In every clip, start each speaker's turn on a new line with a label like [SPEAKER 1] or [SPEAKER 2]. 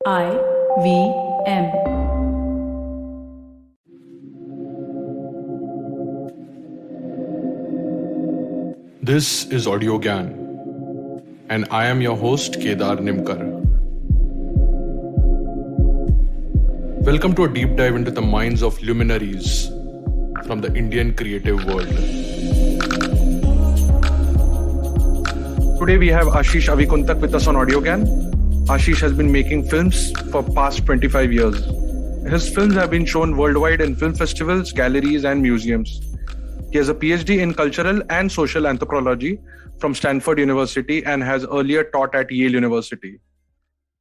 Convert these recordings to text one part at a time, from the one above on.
[SPEAKER 1] IVM.
[SPEAKER 2] This is Audio Gyan, and I am your host Kedar Nimkar. Welcome to a deep dive into the minds of luminaries from the Indian creative world. Today we have Ashish Avikuntak with us on Audio Gyan. Ashish has been making films for past 25 years. His films have been shown worldwide in film festivals, galleries, and museums. He has a PhD in cultural and social anthropology from Stanford University and has earlier taught at Yale University.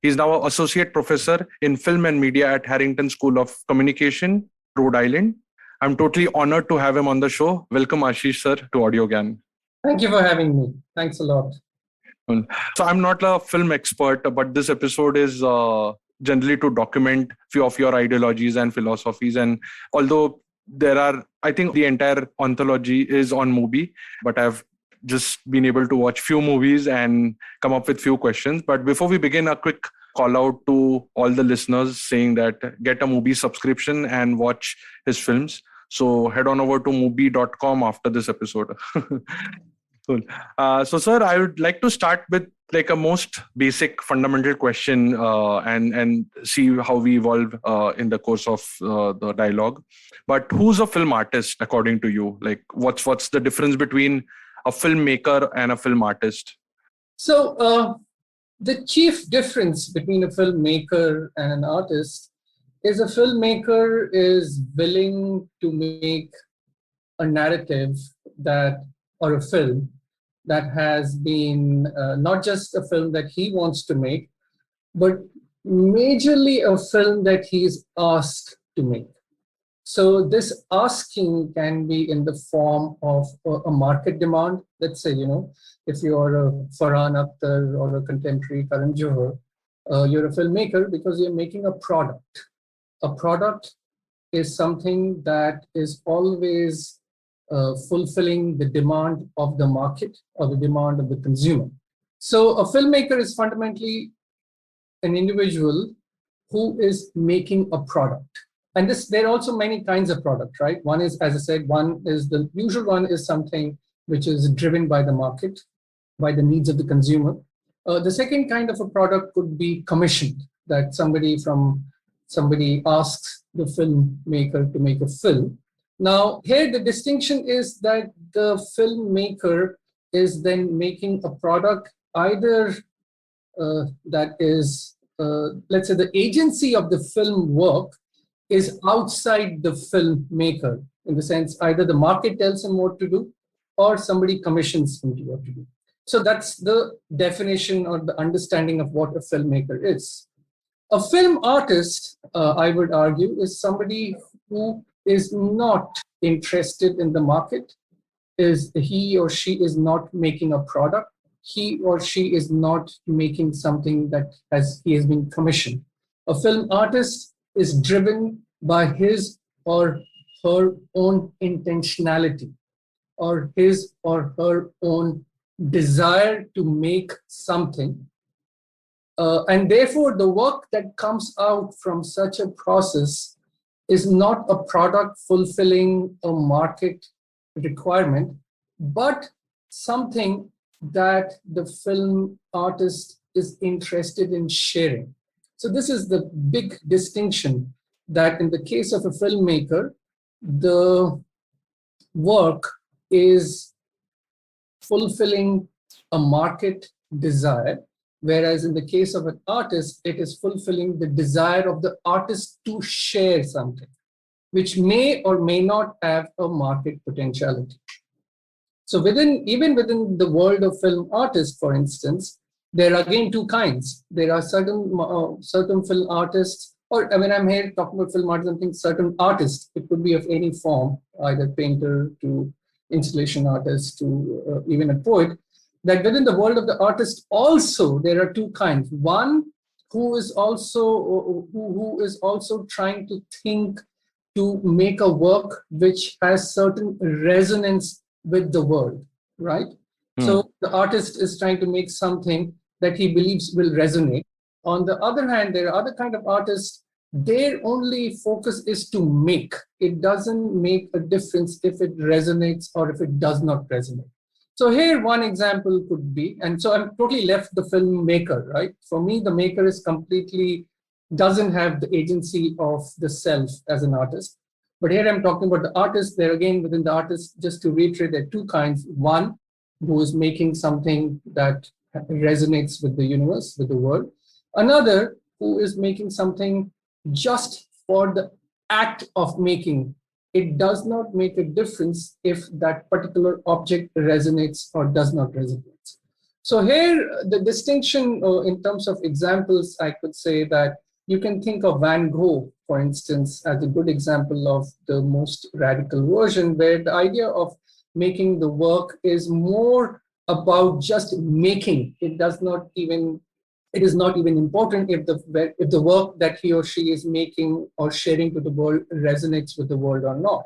[SPEAKER 2] He is now an associate professor in film and media at Harrington School of Communication, Rhode Island. I'm totally honored to have him on the show. Welcome, Ashish, sir, to Audio Gyan.
[SPEAKER 3] Thank you for having me. Thanks a lot.
[SPEAKER 2] So I'm not a film expert, but this episode is generally to document few of your ideologies and philosophies. And although I think the entire anthology is on Mubi, but I've just been able to watch few movies and come up with few questions. But before we begin, a quick call out to all the listeners saying that get a Mubi subscription and watch his films. So head on over to Mubi.com after this episode. Cool. So, sir, I would like to start with like a most basic fundamental question and see how we evolve in the course of the dialogue. But who's a film artist according to you? Like, what's the difference between a filmmaker and a film artist?
[SPEAKER 3] So, the chief difference between a filmmaker and an artist is a filmmaker is willing to make a narrative or a film that has been not just a film that he wants to make, but majorly a film that he's asked to make. So this asking can be in the form of a market demand. Let's say, if you're a Farhan Akhtar or a contemporary Karan Johar, you're a filmmaker because you're making a product. A product is something that is always fulfilling the demand of the market or the demand of the consumer. So a filmmaker is fundamentally an individual who is making a product. And there are also many kinds of product, right? One is, as I said, the usual one is something which is driven by the market, by the needs of the consumer. The second kind of a product could be commissioned, that somebody asks the filmmaker to make a film. Now, here the distinction is that the filmmaker is then making a product either that is, let's say the agency of the film work is outside the filmmaker, in the sense either the market tells him what to do or somebody commissions him to what to do. So that's the definition or the understanding of what a filmmaker is. A film artist, I would argue, is somebody who is not interested in the market, he or she is not making a product, he or she is not making something that he has been commissioned. A film artist is driven by his or her own intentionality or his or her own desire to make something. And therefore, the work that comes out from such a process is not a product fulfilling a market requirement, but something that the film artist is interested in sharing. So this is the big distinction, that in the case of a filmmaker, the work is fulfilling a market desire, whereas in the case of an artist, it is fulfilling the desire of the artist to share something, which may or may not have a market potentiality. So even within the world of film artists, for instance, there are again two kinds. There are certain film artists, or when I'm here talking about film artists, I think certain artists, it could be of any form, either painter to installation artist to even a poet, that within the world of the artist also there are two kinds. One who is also trying to think to make a work which has certain resonance with the world, right? So the artist is trying to make something that he believes will resonate. On the other hand, there are other kind of artists, their only focus is to make. It doesn't make a difference if it resonates or if it does not resonate. So here one example could be, and so I'm totally left the filmmaker, right? For me, the maker is completely, doesn't have the agency of the self as an artist. But here I'm talking about the artist. There again, within the artist, just to reiterate, there are two kinds. One, who is making something that resonates with the universe, with the world. Another, who is making something just for the act of making. It does not make a difference if that particular object resonates or does not resonate. So here, the distinction in terms of examples, I could say that you can think of Van Gogh, for instance, as a good example of the most radical version, where the idea of making the work is more about just making. It is not even important if the work that he or she is making or sharing to the world resonates with the world or not.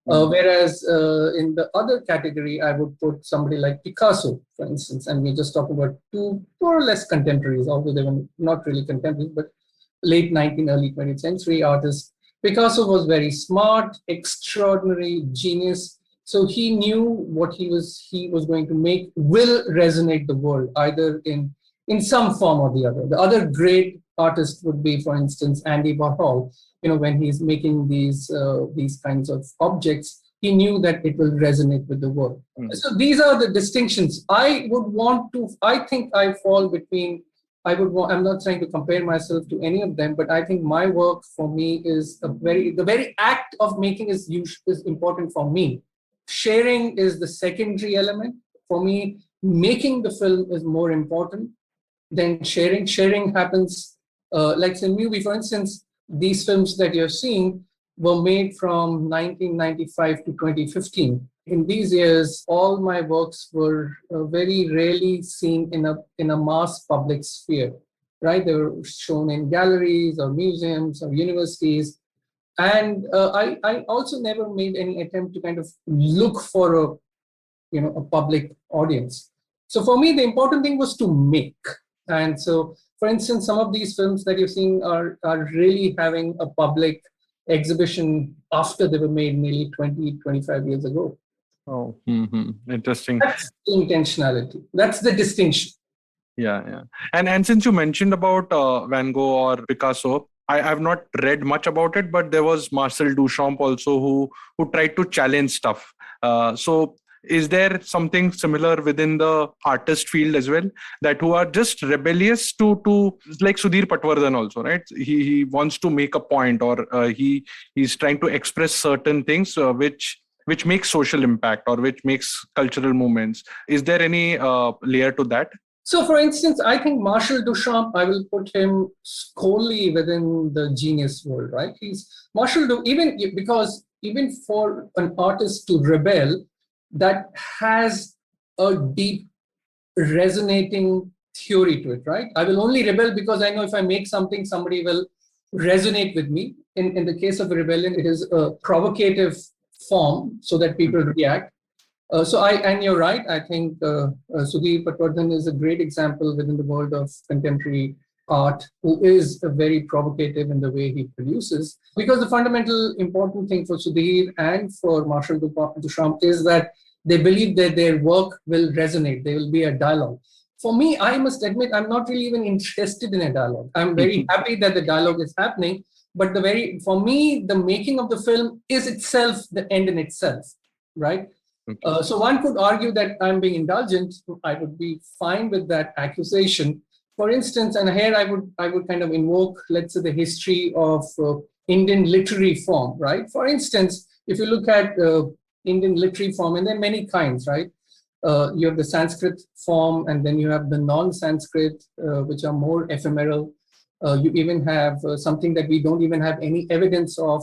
[SPEAKER 3] Whereas in the other category, I would put somebody like Picasso, for instance, and we just talk about two more or less contemporaries, although they were not really contemporaries, but late 19th, early 20th century artists. Picasso was very smart, extraordinary genius. So he knew what he was going to make will resonate the world, either in some form or the other. The other great artist would be, for instance, Andy Warhol. When he's making these kinds of objects, he knew that it will resonate with the world. So these are the distinctions. I think I fall between, I'm not trying to compare myself to any of them, but I think my work for me is the very act of making is important for me. Sharing is the secondary element. For me, making the film is more important than sharing. Sharing happens, like in movie, for instance, these films that you're seeing were made from 1995 to 2015. In these years, all my works were very rarely seen in a mass public sphere, right? They were shown in galleries or museums or universities. And I also never made any attempt to kind of look for a public audience. So for me, the important thing was to make. And so, for instance, some of these films that you're seeing are really having a public exhibition after they were made nearly 20, 25 years ago.
[SPEAKER 2] Oh, interesting.
[SPEAKER 3] That's the intentionality. That's the distinction.
[SPEAKER 2] Yeah. And since you mentioned about Van Gogh or Picasso, I have not read much about it, but there was Marcel Duchamp also who tried to challenge stuff. So is there something similar within the artist field as well, that who are just rebellious to like Sudhir Patwardhan also, right? He wants to make a point, or he's trying to express certain things which makes social impact or which makes cultural movements. Is there any layer to that?
[SPEAKER 3] So, for instance, I think Marcel Duchamp, I will put him squarely within the genius world, right? Because even for an artist to rebel, that has a deep resonating theory to it, right? I will only rebel because I know if I make something, somebody will resonate with me. In the case of a rebellion, it is a provocative form so that people react. And you're right. I think Sudhir Patwardhan is a great example within the world of contemporary art, who is very provocative in the way he produces. Because the fundamental important thing for Sudhir and for Marcel Duchamp is that they believe that their work will resonate. There will be a dialogue. For me, I must admit, I'm not really even interested in a dialogue. I'm very happy that the dialogue is happening. But for me, the making of the film is itself the end in itself, right? So one could argue that I'm being indulgent. I would be fine with that accusation. For instance, and here I would kind of invoke, let's say, the history of Indian literary form, right? For instance, if you look at Indian literary form, and there are many kinds, right? You have the Sanskrit form, and then you have the non-Sanskrit, which are more ephemeral. You even have something that we don't even have any evidence of,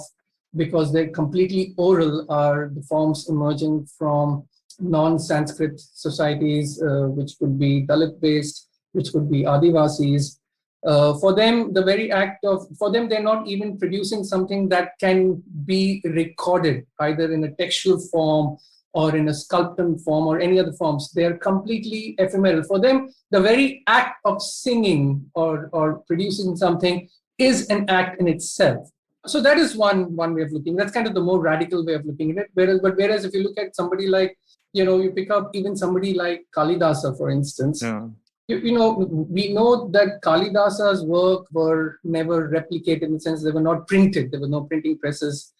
[SPEAKER 3] because they're completely oral, are the forms emerging from non-Sanskrit societies, which could be Dalit-based, which could be Adivasis. For them, they're not even producing something that can be recorded, either in a textual form or in a sculpted form or any other forms. They're completely ephemeral. For them, the very act of singing or producing something is an act in itself. So that is one way of looking. That's kind of the more radical way of looking at it. Whereas if you look at somebody like, you pick up even somebody like Kalidasa, for instance.
[SPEAKER 2] Yeah.
[SPEAKER 3] We know that Kalidasa's work were never replicated in the sense they were not printed. There were no printing presses.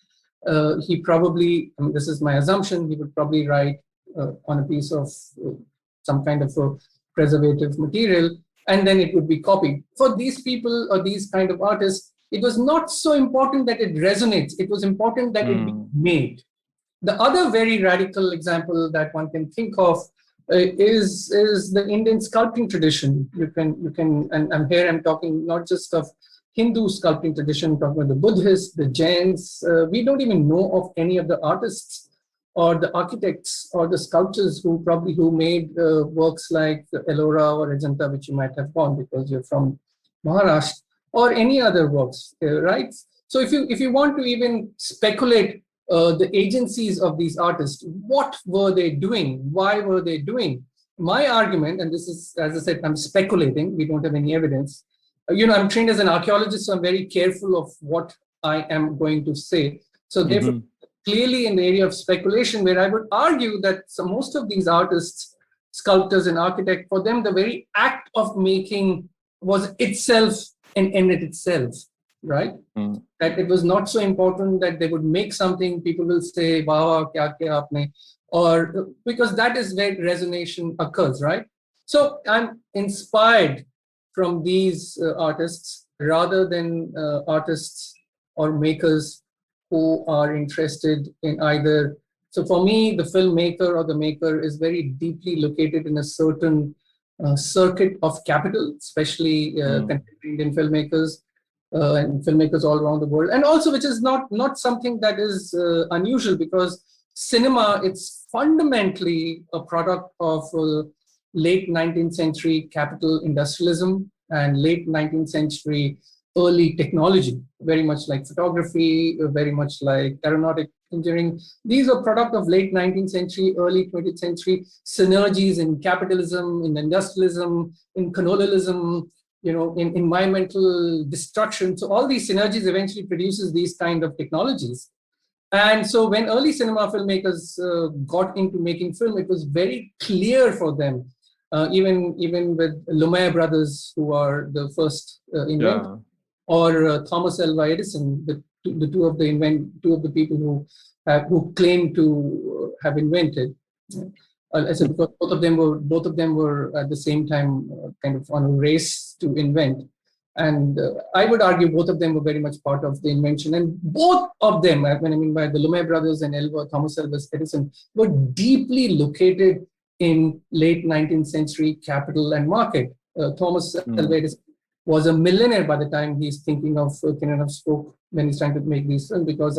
[SPEAKER 3] He probably, this is my assumption, he would probably write on a piece of some kind of a preservative material, and then it would be copied. For these people or these kind of artists, it was not so important that it resonates. It was important that it be made. The other very radical example that one can think of is the Indian sculpting tradition. You can, and here I'm talking not just of Hindu sculpting tradition, talking about the Buddhists, the Jains. We don't even know of any of the artists or the architects or the sculptors who made works like Ellora or Ajanta, which you might have gone because you're from Maharashtra, or any other works, right? So if you want to even speculate the agencies of these artists, what were they doing? Why were they doing? My argument, and this is, as I said, I'm speculating, we don't have any evidence. I'm trained as an archaeologist, so I'm very careful of what I am going to say. So therefore, clearly in the area of speculation, where I would argue that most of these artists, sculptors and architects, for them, the very act of making was itself an end in itself, right? That it was not so important that they would make something, people will say, wow, kya kiya aapne, or because that is where resonation occurs, right? So I'm inspired from these artists rather than artists or makers who are interested in either. So for me, the filmmaker or the maker is very deeply located in a certain circuit of capital, especially contemporary Indian filmmakers and filmmakers all around the world. And also, which is not something that is unusual, because cinema, it's fundamentally a product of late 19th century capital industrialism and late 19th century early technology, very much like photography, very much like aeronautic engineering. These are product of late 19th century, early 20th century synergies in capitalism, in industrialism, in colonialism, in environmental destruction. So all these synergies eventually produces these kind of technologies. And so when early cinema filmmakers got into making film, it was very clear for them, even with Lumiere brothers, who are the first inventors, or Thomas Alva Edison, the two of the people who claim to have invented. I said because both of them were at the same time kind of on a race to invent, and I would argue both of them were very much part of the invention. And both of them, when I mean by the Lumiere brothers and Thomas Alva Edison, were deeply located in late 19th century capital and market. Thomas Alva Edison was a millionaire by the time he's thinking of Cannon of Smoke when he's trying to make these films, because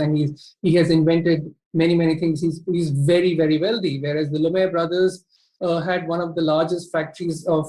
[SPEAKER 3] he has invented many things. He's very, very wealthy, whereas the Lumiere brothers had one of the largest factories of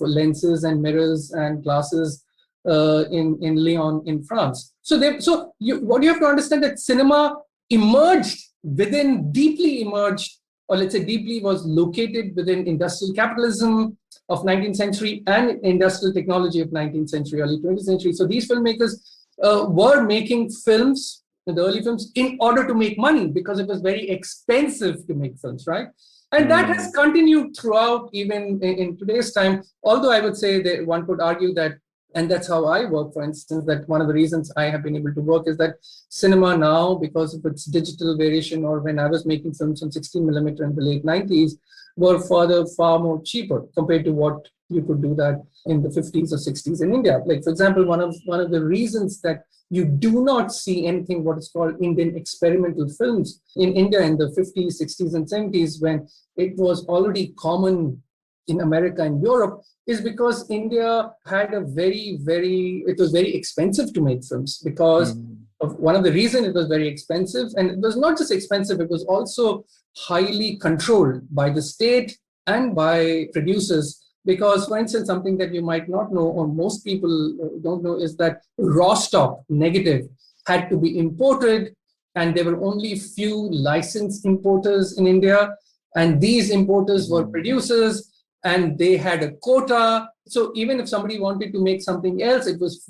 [SPEAKER 3] lenses and mirrors and glasses in Lyon in France. What you have to understand, that cinema deeply emerged, or let's say deeply was located within industrial capitalism of 19th century and industrial technology of 19th century, early 20th century. So these filmmakers were making films, the early films, in order to make money, because it was very expensive to make films, right? And that has continued throughout, even in today's time. Although I would say that one could argue that, and that's how I work, for instance, that one of the reasons I have been able to work is that cinema now, because of its digital variation, or when I was making films on 16 millimeter in the late 90s, were far more cheaper compared to what you could do that in the 50s or 60s in India. Like, for example, one of the reasons that you do not see anything what is called Indian experimental films in India in the 50s, 60s, and 70s, when it was already common in America and Europe, is because India had it was very expensive to make films, because of one of the reasons it was very expensive. And it was not just expensive, it was also highly controlled by the state and by producers. Because, for instance, something that you might not know, or most people don't know, is that raw stock negative had to be imported and there were only few licensed importers in India, and these importers were producers, and they had a quota. So even if somebody wanted to make something else, it was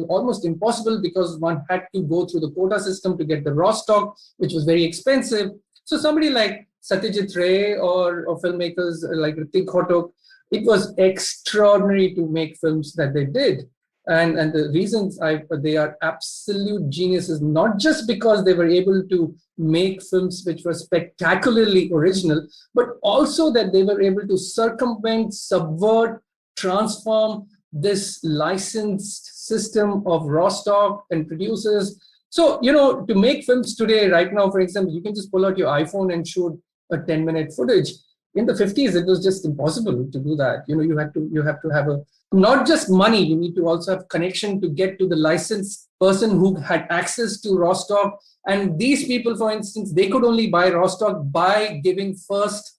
[SPEAKER 3] almost impossible, because one had to go through the quota system to get the raw stock, which was very expensive. So somebody like Satyajit Ray or filmmakers like Hrithik Ghatak, it was extraordinary to make films that they did. And the reasons they are absolute geniuses, not just because they were able to make films which were spectacularly original, but also that they were able to circumvent, subvert, transform this licensed system of raw stock and producers. So, to make films today, right now, for example, you can just pull out your iPhone and shoot a 10-minute footage. In the 50s, it was just impossible to do that. You have to have not just money, you need to also have connection to get to the licensed person who had access to raw stock. And these people, for instance, they could only buy raw stock by giving first,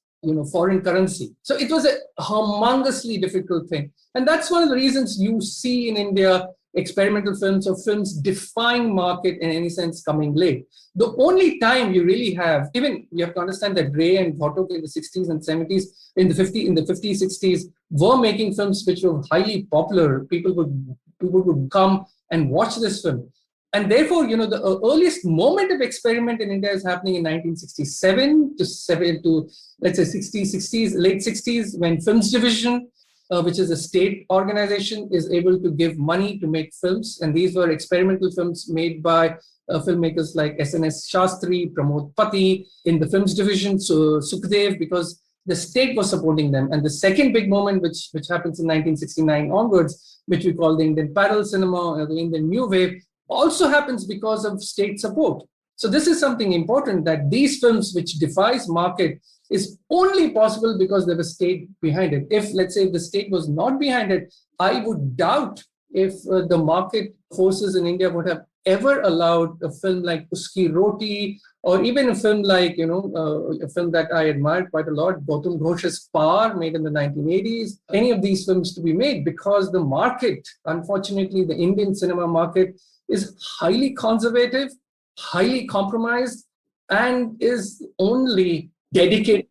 [SPEAKER 3] foreign currency. So it was a humongously difficult thing. And that's one of the reasons you see in India experimental films or films defying market in any sense coming late. The only time you really have, even you have to understand that Ray and Ghatak in the 60s and 70s, in the 50s, 60s, were making films which were highly popular. People would come and watch this film. And therefore, the earliest moment of experiment in India is happening in 1967 to let's say 60s, late 60s, when Films Division, which is a state organization, is able to give money to make films. And these were experimental films made by filmmakers like S.N.S. Shastri, Pramod Pati in the Films Division, so Sukhdev, because the state was supporting them. And the second big moment, which happens in 1969 onwards, which we call the Indian parallel cinema, or the Indian new wave, also happens because of state support. So this is something important, that these films which defies market is only possible because there was state behind it. If, let's say, the state was not behind it, I would doubt if the market forces in India would have ever allowed a film like Uski Roti, or even a film like, a film that I admired quite a lot, Gautam Ghosh's Paar, made in the 1980s, any of these films to be made, because the market, unfortunately, the Indian cinema market is highly conservative, highly compromised, and is only dedicated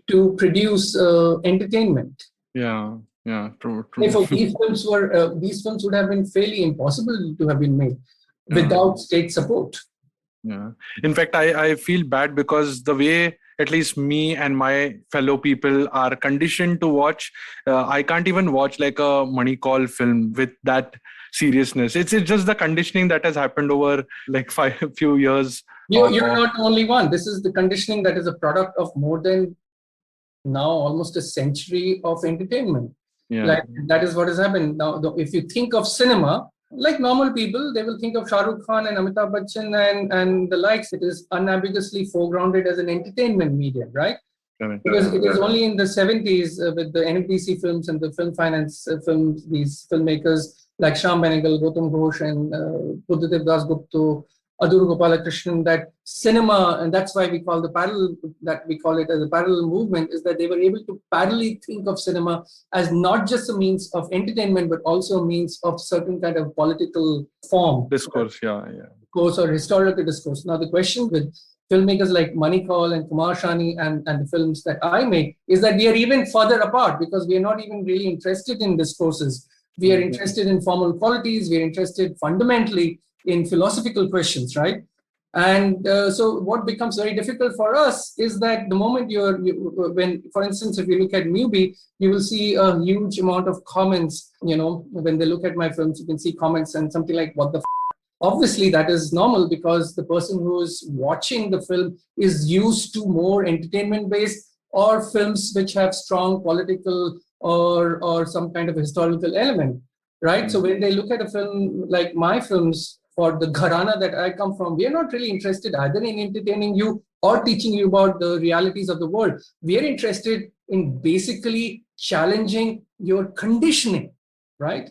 [SPEAKER 3] to produce entertainment.
[SPEAKER 2] Yeah, true.
[SPEAKER 3] Therefore, these films would have been fairly impossible to have been made without state support.
[SPEAKER 2] Yeah. In fact, I feel bad, because the way at least me and my fellow people are conditioned to watch, I can't even watch like a Manikal film with that seriousness. It's just the conditioning that has happened over like few years.
[SPEAKER 3] You're not the only one. This is the conditioning that is a product of more than now almost a century of entertainment.
[SPEAKER 2] Yeah.
[SPEAKER 3] Like, that is what has happened. Now, if you think of cinema, like normal people, they will think of Shah Rukh Khan and Amitabh Bachchan and the likes. It is unambiguously foregrounded as an entertainment medium, right?
[SPEAKER 2] Correct.
[SPEAKER 3] Because it was only in the 70s with the NFDC films and the film finance films, these filmmakers like Shyam Benegal, Gautam Ghosh, and Buddhadev Das Gupta, Adur Gopalakrishnan, that cinema, and that's why we call it as a parallel movement, is that they were able to parallelly think of cinema as not just a means of entertainment, but also a means of certain kind of political form.
[SPEAKER 2] Discourse, yeah.
[SPEAKER 3] Discourse or historical discourse. Now, the question with filmmakers like Manikal and Kumar Shani and the films that I make is that we are even further apart, because we are not even really interested in discourses. We are interested in formal qualities. We are interested fundamentally in philosophical questions, right? And so what becomes very difficult for us is that the moment when, for instance, if you look at Mubi, you will see a huge amount of comments, when they look at my films, you can see comments and something like, what the f-? Obviously, that is normal, because the person who is watching the film is used to more entertainment-based or films which have strong political or some kind of historical element, right? Mm-hmm. So when they look at a film like my films, for the gharana that I come from, we are not really interested either in entertaining you or teaching you about the realities of the world. We are interested in basically challenging your conditioning, right?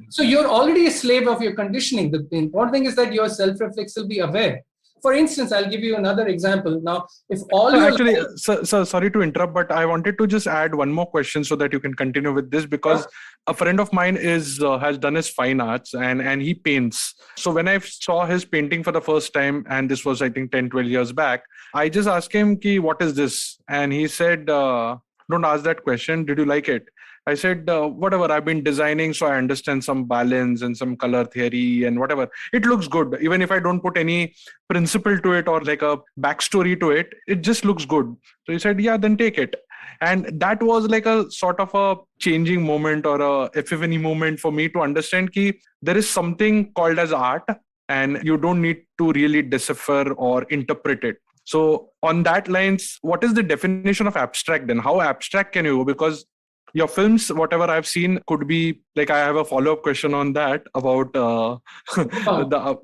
[SPEAKER 3] So you're already a slave of your conditioning. The important thing is that you're self-reflexively aware. For instance, I'll give you another example. Now, if all your
[SPEAKER 2] Actually,
[SPEAKER 3] life,
[SPEAKER 2] so sorry to interrupt, but I wanted to just add one more question so that you can continue with this, because a friend of mine has done his fine arts, and he paints. So when I saw his painting for the first time, and this was I think 10, 12 years back, I just asked him, Ki, what is this? And he said, don't ask that question. Did you like it? I said, whatever, I've been designing, so I understand some balance and some color theory and whatever. It looks good. Even if I don't put any principle to it or like a backstory to it, it just looks good. So he said, yeah, then take it. And that was like a sort of a changing moment or a epiphany moment for me to understand that there is something called as art, and you don't need to really decipher or interpret it. So on that lines, what is the definition of abstract then? How abstract can you go? Because your films, whatever I've seen, could be like, I have a follow-up question on that about the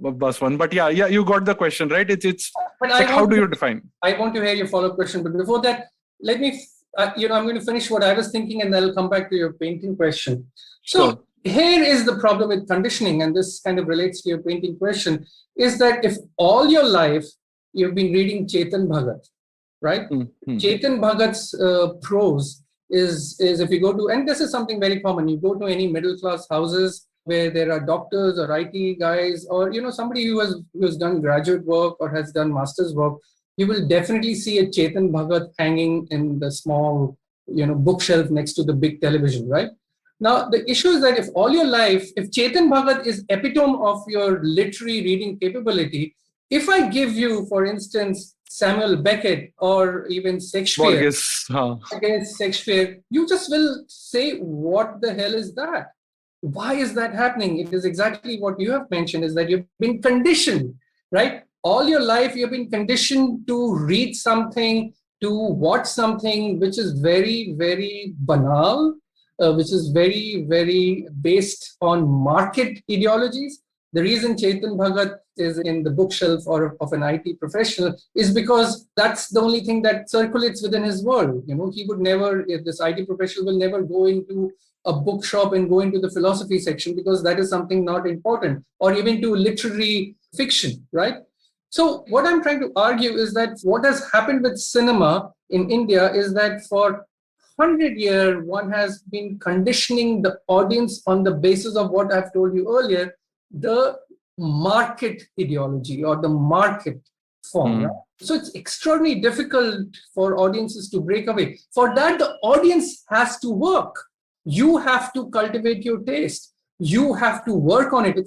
[SPEAKER 2] bus one. But yeah, you got the question, right? It's
[SPEAKER 3] but
[SPEAKER 2] like, how do you define?
[SPEAKER 3] I want to hear your follow-up question. But before that, let me, I'm going to finish what I was thinking, and then I'll come back to your painting question. So
[SPEAKER 2] Sure.
[SPEAKER 3] Here is the problem with conditioning, and this kind of relates to your painting question, is that if all your life you've been reading Chetan Bhagat, right?
[SPEAKER 2] Mm-hmm.
[SPEAKER 3] Chetan Bhagat's prose is if you go to, and this is something very common, you go to any middle class houses where there are doctors or IT guys, or somebody who has done graduate work or has done master's work, you will definitely see a Chetan Bhagat hanging in the small bookshelf next to the big television, right? Now the issue is that if all your life, if Chetan Bhagat is epitome of your literary reading capability, if I give you, for instance, Samuel Beckett or even Shakespeare, against Shakespeare, you just will say, what the hell is that? Why is that happening? It is exactly what you have mentioned, is that you've been conditioned, right? All your life, you've been conditioned to read something, to watch something which is very, very banal, which is very, very based on market ideologies. The reason Chetan Bhagat is in the bookshelf or of an IT professional is because that's the only thing that circulates within his world. He would never, if this IT professional will never go into a bookshop and go into the philosophy section, because that is something not important, or even to literary fiction, right? So what I'm trying to argue is that what has happened with cinema in India is that for 100 years, one has been conditioning the audience on the basis of what I've told you earlier, the market ideology or the market form. Right? So it's extraordinarily difficult for audiences to break away. For that, the audience has to work. You have to cultivate your taste. You have to work on it.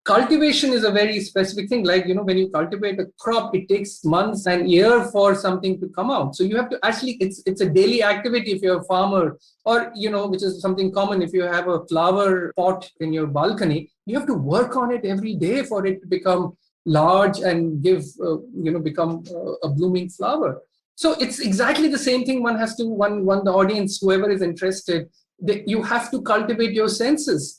[SPEAKER 3] Cultivation is a very specific thing. Like, when you cultivate a crop, it takes months and years for something to come out. So you have to actually, it's a daily activity if you're a farmer, or, which is something common if you have a flower pot in your balcony, you have to work on it every day for it to become large and give, become a blooming flower. So it's exactly the same thing. One has to, the audience, whoever is interested, you have to cultivate your senses.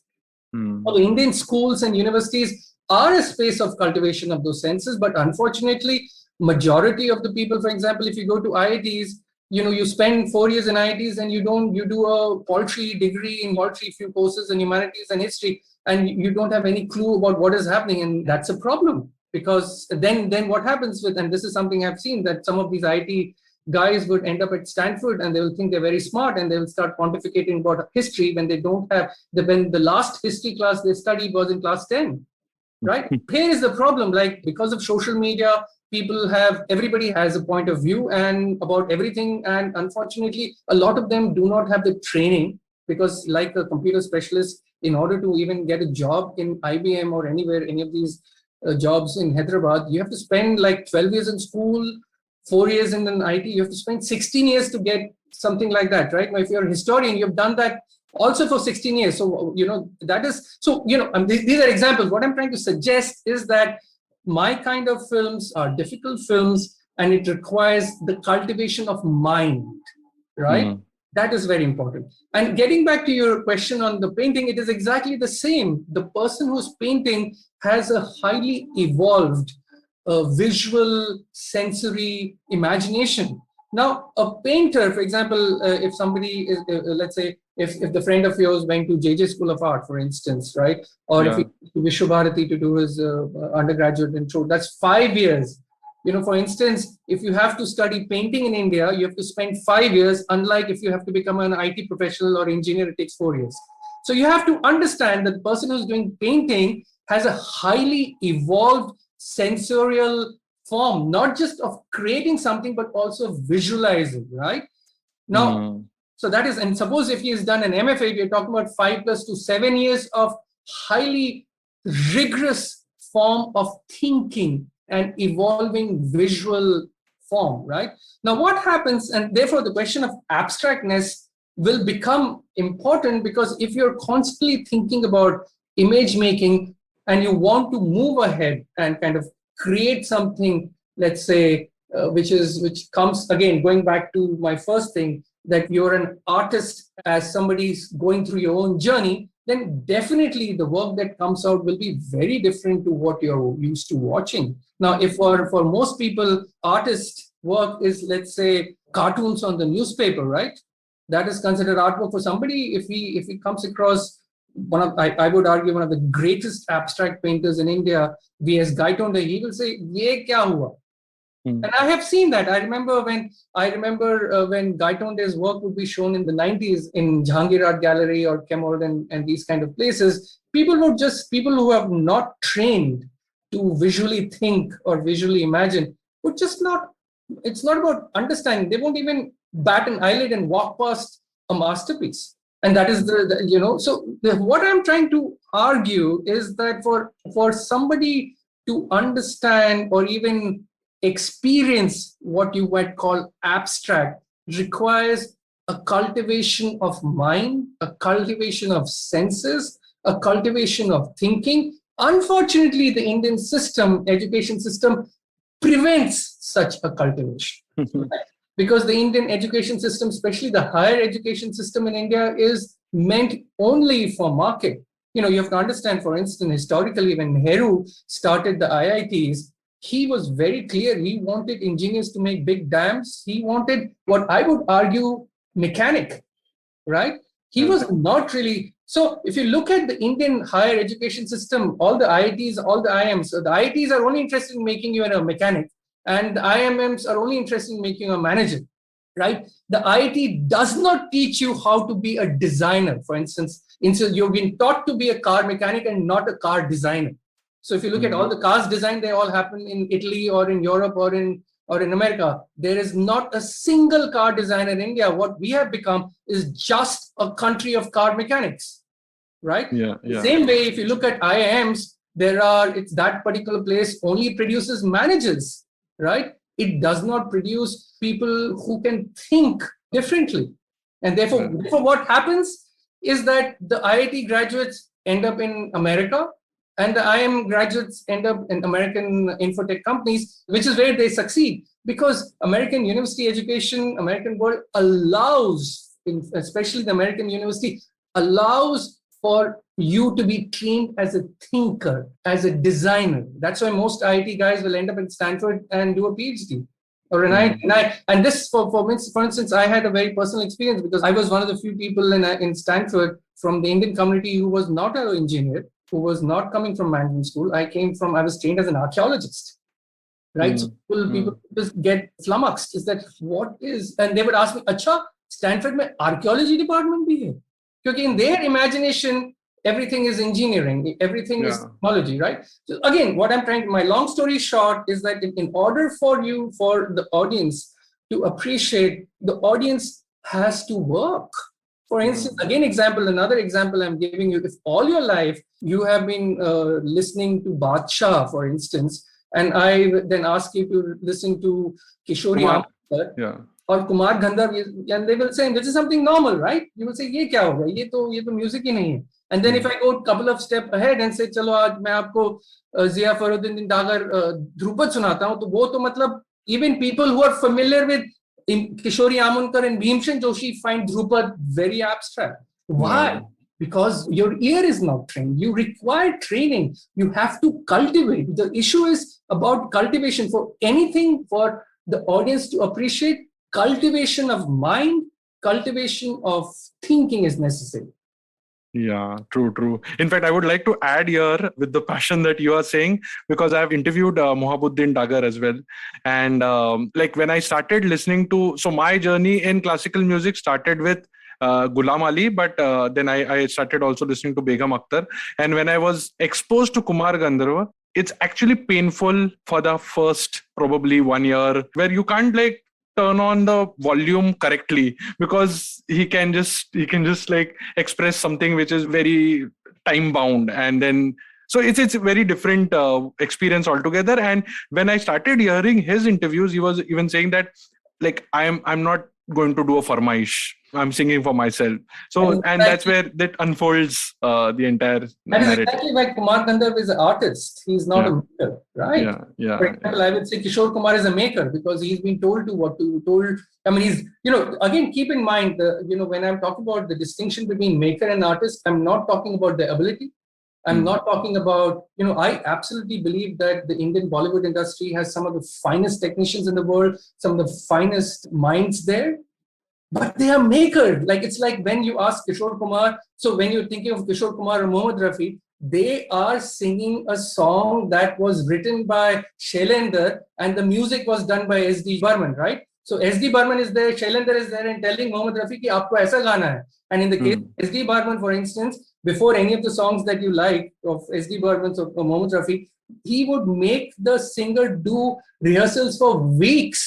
[SPEAKER 3] So Indian schools and universities are a space of cultivation of those senses, but unfortunately, majority of the people, for example, if you go to IITs, you spend 4 years in IITs and you do a paltry degree in paltry few courses in humanities and history, and you don't have any clue about what is happening, and that's a problem. Because then what happens with, and this is something I've seen, that some of these IIT guys would end up at Stanford and they will think they're very smart, and they will start pontificating about history when they don't have when the last history class they studied was in class 10, right? Here is the problem, like, because of social media, everybody has a point of view and about everything, and unfortunately a lot of them do not have the training, because like a computer specialist, in order to even get a job in IBM or anywhere, any of these jobs in Hyderabad, you have to spend like 12 years in school, 4 years in an IT, you have to spend 16 years to get something like that, right? Now, if you're a historian, you've done that also for 16 years. So, that is, so, these are examples. What I'm trying to suggest is that my kind of films are difficult films, and it requires the cultivation of mind, right? That is very important. And getting back to your question on the painting, it is exactly the same. The person who's painting has a highly evolved visual, sensory imagination. Now, a painter, for example, if somebody is, let's say, if the friend of yours went to JJ School of Art, for instance, right? Or if he went to Vishwabharati to do his undergraduate intro, that's 5 years. For instance, if you have to study painting in India, you have to spend 5 years, unlike if you have to become an IT professional or engineer, it takes 4 years. So you have to understand that the person who's doing painting has a highly evolved sensorial form, not just of creating something, but also visualizing, right? Now, so that is, and suppose if he has done an MFA, we're talking about 5 to 7 years of highly rigorous form of thinking and evolving visual form, right? Now, what happens, and therefore the question of abstractness will become important, because if you're constantly thinking about image making and you want to move ahead and kind of create something, let's say, which comes again, going back to my first thing, that you're an artist as somebody's going through your own journey, then definitely the work that comes out will be very different to what you're used to watching. Now, if for most people, artist work is, let's say, cartoons on the newspaper, right? That is considered artwork. For somebody, if he comes across I would argue one of the greatest abstract painters in India, V.S. Gaitonde, he will say, "Ye kya hua?" And I have seen that. I remember when Gaitonde's work would be shown in the 90s in Jahangir Art Gallery or Chemould and these kind of places, people who have not trained to visually think or visually imagine would just not, it's not about understanding. They won't even bat an eyelid and walk past a masterpiece. And that is what I'm trying to argue is that for somebody to understand or even experience what you might call abstract requires a cultivation of mind, a cultivation of senses, a cultivation of thinking. Unfortunately, the Indian education system prevents such a cultivation. Because the Indian education system, especially the higher education system in India, is meant only for market. You have to understand, for instance, historically, when Nehru started the IITs, he was very clear. He wanted engineers to make big dams. He wanted what I would argue mechanic, right? He was not really. So if you look at the Indian higher education system, all the IITs, all the IIMs, so the IITs are only interested in making you a mechanic, and the IIMs are only interested in making you a manager, right? The IIT does not teach you how to be a designer. For instance, you've been taught to be a car mechanic and not a car designer. So if you look at all the cars designed, they all happen in Italy or in Europe or in America. There is not a single car designer in India. What we have become is just a country of car mechanics, right?
[SPEAKER 2] Yeah.
[SPEAKER 3] Same way, if you look at IIMs, it's that particular place only produces managers, right? It does not produce people who can think differently. And therefore what happens is that the IIT graduates end up in America, and the IIM graduates end up in American infotech companies, which is where they succeed. Because American university education, American world allows, especially the American university, allows for you to be trained as a thinker, as a designer. That's why most IIT guys will end up in Stanford and do a PhD. And this, for instance, I had a very personal experience, because I was one of the few people in Stanford from the Indian community who was not an engineer, who was not coming from management school. I was trained as an archaeologist, right? So people just get flummoxed. Is that what is? And they would ask me, "Acha, Stanford mein archaeology department bhi hai?" Because in their imagination, everything is engineering, everything is technology, right? So again, my long story short is that in order for the audience to appreciate, the audience has to work. For instance, another example I'm giving you, if all your life you have been listening to Badshah, for instance, and I then ask you to listen to Kishori Amondkar or Kumar Gandharv, and they will say, this is something normal, right? You will say, ye kya hoga? Ye to music hi nahi hai. And then if I go a couple of steps ahead and say, chalo, aaj main aapko Zia Fakhruddin Dagar Dhrupad sunata hu, to wo to matlab, even people who are familiar with Kishori Amondkar and Bhimsen Joshi find Dhrupad very abstract. Why? Because your ear is not trained. You require training. You have to cultivate. The issue is about cultivation. For anything for the audience to appreciate, cultivation of mind, cultivation of thinking is necessary.
[SPEAKER 2] Yeah, true, true. In fact, I would like to add here with the passion that you are saying, because I've interviewed Mohabuddin Dagar as well. And like when I started listening to, so my journey in classical music started with Ghulam Ali, but then I started also listening to Begum Akhtar. And when I was exposed to Kumar Gandharva, it's actually painful for the first probably 1 year where you can't like turn on the volume correctly, because he can just like express something which is very time bound, and then so it's a very different experience altogether. And when I started hearing his interviews, he was even saying that like I'm not going to do a farmaish, I'm singing for myself.
[SPEAKER 3] And
[SPEAKER 2] So and that's
[SPEAKER 3] exactly,
[SPEAKER 2] where that unfolds the entire
[SPEAKER 3] that is
[SPEAKER 2] narrative.
[SPEAKER 3] exactly why Kumar Gandharv is an artist. He's not a
[SPEAKER 2] Yeah,
[SPEAKER 3] maker, right?
[SPEAKER 2] yeah,
[SPEAKER 3] For
[SPEAKER 2] yeah, yeah.
[SPEAKER 3] example, I would say Kishore Kumar is a maker because he's been told to what to told. I mean, he's again keep in mind when I'm talking about the distinction between maker and artist, I'm not talking about the ability. I'm
[SPEAKER 2] Hmm.
[SPEAKER 3] not talking about I absolutely believe that the Indian Bollywood industry has some of the finest technicians in the world, some of the finest minds there, but they are maker. Like it's like when you ask Kishore Kumar, so when you're thinking of Kishore Kumar or Mohammad Rafi, they are singing a song that was written by Shailendra and the music was done by S.D. Burman, right? So S.D. Burman is there, Shailendra is there and telling Mohammad Rafi ki aapko aisa gana hai. And in the case
[SPEAKER 2] Hmm.
[SPEAKER 3] of S.D. Burman, for instance, before any of the songs that you like of S.D. Burman or Mohammad Rafi, he would make the singer do rehearsals for weeks.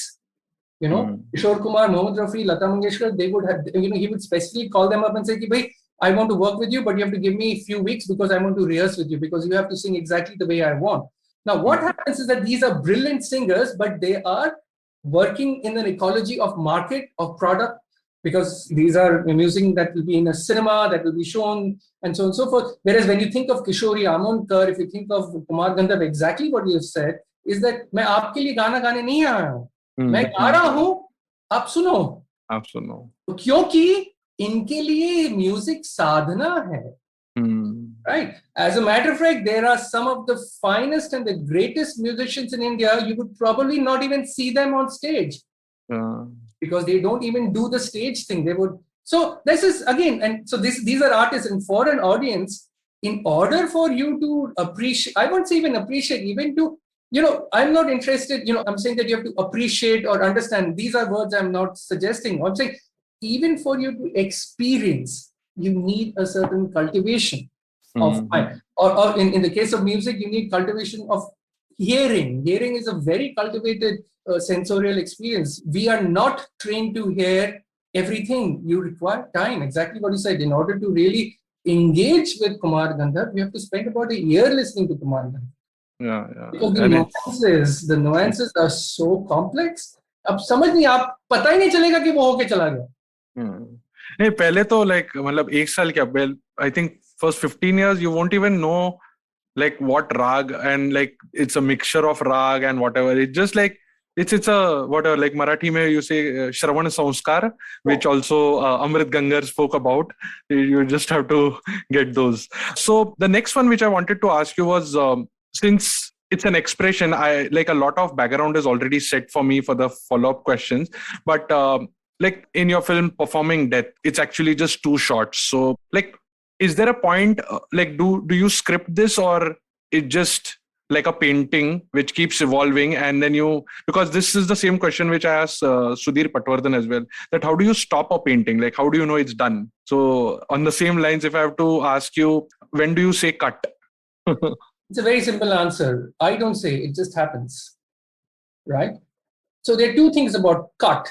[SPEAKER 2] Hmm.
[SPEAKER 3] Kishore Kumar, Mohammad Rafi, Lata Mangeshkar, they would have, he would specifically call them up and say, Bhai, I want to work with you, but you have to give me a few weeks because I want to rehearse with you because you have to sing exactly the way I want. Now, what
[SPEAKER 2] Hmm.
[SPEAKER 3] happens is that these are brilliant singers, but they are working in an ecology of market, of product, because these are music that will be in a cinema, that will be shown, and so on and so forth. Whereas when you think of Kishori Amonkar, if you think of Kumar Gandharv, exactly what you have said is that मैं आपके लिए गाना गाने नहीं आया हूं, मैं
[SPEAKER 2] Hmm.
[SPEAKER 3] गा रहा हूं, आप सुनो.
[SPEAKER 2] Absolutely.
[SPEAKER 3] क्योंकि इनके लिए म्यूजिक साधना है.
[SPEAKER 2] Hmm.
[SPEAKER 3] Right. As a matter of fact, there are some of the finest and the greatest musicians in India. You would probably not even see them on stage
[SPEAKER 2] Yeah.
[SPEAKER 3] because they don't even do the stage thing. They would. So this is again, and so these are artists, and for an audience, in order for you to appreciate, I won't say even appreciate, even to, I'm not interested. I'm saying that you have to appreciate or understand. These are words I'm not suggesting. I'm saying even for you to experience, you need a certain cultivation of mind.
[SPEAKER 2] Hmm.
[SPEAKER 3] Or in the case of music, you need cultivation of hearing. Hearing is a very cultivated sensorial experience. We are not trained to hear everything. You require time, exactly what you said. In order to really engage with Kumar Gandharv, you have to spend about a year listening to Kumar Gandharv.
[SPEAKER 2] Yeah, yeah.
[SPEAKER 3] Because
[SPEAKER 2] And it's
[SPEAKER 3] the nuances are so complex. अब समझ नहीं, आप पता ही नहीं चलेगा कि वो होके चला गया.
[SPEAKER 2] नहीं पहले तो लाइक मतलब एक साल क्या well I think first 15 years you won't even know like what rag, and like it's a mixture of rag and whatever. It's just like it's a whatever, like Marathi mein you say Shravan Sanskar, which also Amrit Gangar spoke about. You just have to get those. So the next one which I wanted to ask you was, since it's an expression, I like a lot of background is already set for me for the follow-up questions, but like in your film Performing Death, it's actually just 2 shots. So like, is there a point like do you script this, or it just like a painting which keeps evolving, and then you, because this is the same question which I asked Sudhir Patwardhan as well, that how do you stop a painting, like how do you know it's done? So on the same lines, if I have to ask you, when do you say cut?
[SPEAKER 3] It's a very simple answer. I don't say, it just happens, right? So there are two things about cut,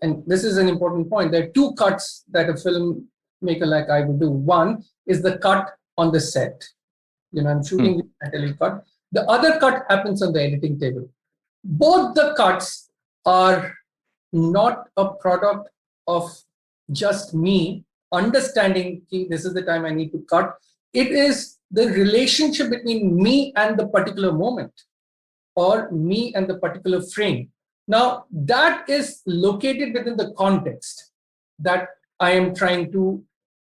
[SPEAKER 3] and this is an important point. There are two cuts that a filmmaker like I would do. One is the cut on the set. I'm
[SPEAKER 2] Hmm.
[SPEAKER 3] shooting, I tell you cut. The other cut happens on the editing table. Both the cuts are not a product of just me understanding this is the time I need to cut. It is the relationship between me and the particular moment, or me and the particular frame. Now, that is located within the context that I am trying to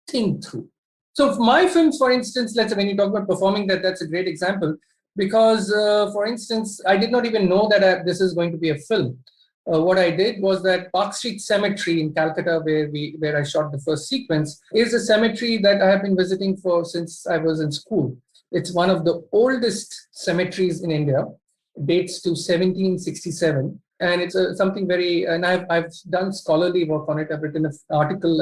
[SPEAKER 3] think through. So, my films, for instance, let's say when you talk about Performing That, that's a great example because, for instance, I did not even know that this is going to be a film. what I did was that Park Street Cemetery in Calcutta, where I shot the first sequence, is a cemetery that I have been visiting for since I was in school. It's one of the oldest cemeteries in India, dates to 1767. And it's something and I've done scholarly work on it. I've written a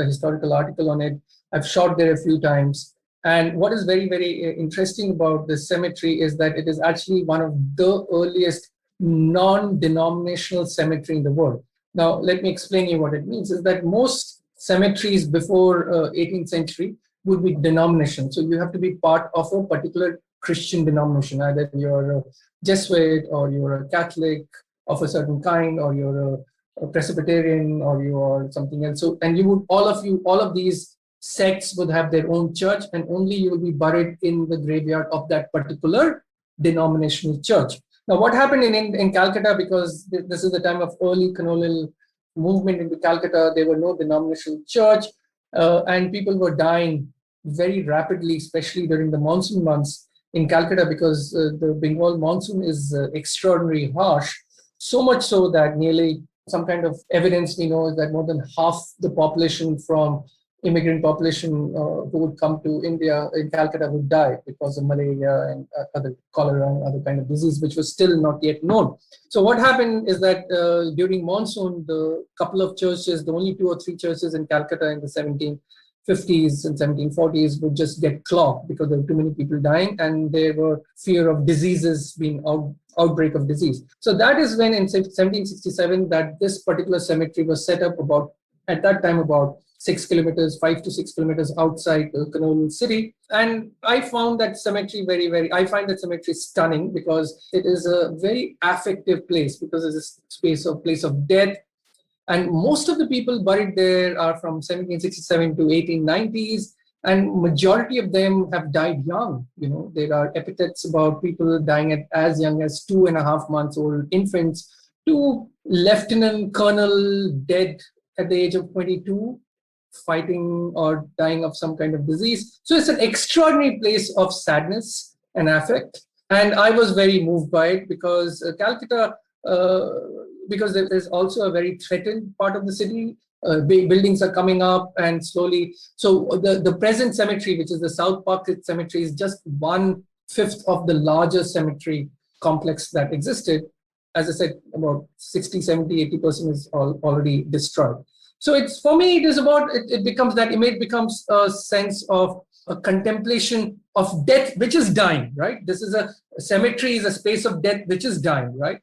[SPEAKER 3] historical article on it. I've shot there a few times. And what is very, very interesting about this cemetery is that it is actually one of the earliest non-denominational cemetery in the world. Now, let me explain you what it means. Is that most cemeteries before 18th century would be denomination. So you have to be part of a particular Christian denomination. Either you're a Jesuit or you're a Catholic of a certain kind, or you're a Presbyterian, or you are something else. So, and you would, all of these sects would have their own church, and only you will be buried in the graveyard of that particular denominational church. Now, what happened in Calcutta, because this is the time of early colonial movement into Calcutta, there were no denominational church, and people were dying very rapidly, especially during the monsoon months in Calcutta, because the Bengal monsoon is extraordinarily harsh, so much so that nearly some kind of evidence we know is that more than half the population from immigrant population who would come to India in Calcutta would die because of malaria and other cholera and other kind of disease, which was still not yet known. So what happened is that during monsoon, the couple of churches, the only 2 or 3 churches in Calcutta in the 1750s and 1740s would just get clogged because there were too many people dying, and there were fear of diseases being outbreak of disease. So that is when in 1767 that this particular cemetery was set up at that time about 6 kilometers, 5 to 6 kilometers outside the colonial city. And I found that cemetery I find that cemetery stunning because it is a very affective place, because it's a place of death. And most of the people buried there are from 1767 to 1890s. And majority of them have died young. There are epithets about people dying at as young as 2.5 months old infants to lieutenant colonel dead at the age of 22, fighting or dying of some kind of disease. So it's an extraordinary place of sadness and affect. And I was very moved by it because Calcutta, because there's also a very threatened part of the city. Buildings are coming up and slowly. So the present cemetery, which is the South Park Cemetery, is just 1/5 of the larger cemetery complex that existed. As I said, about 60, 70, 80% is already destroyed. So it's, for me, it is about, it becomes that image becomes a sense of a contemplation of death, which is dying, right? This is a cemetery is a space of death, which is dying, right?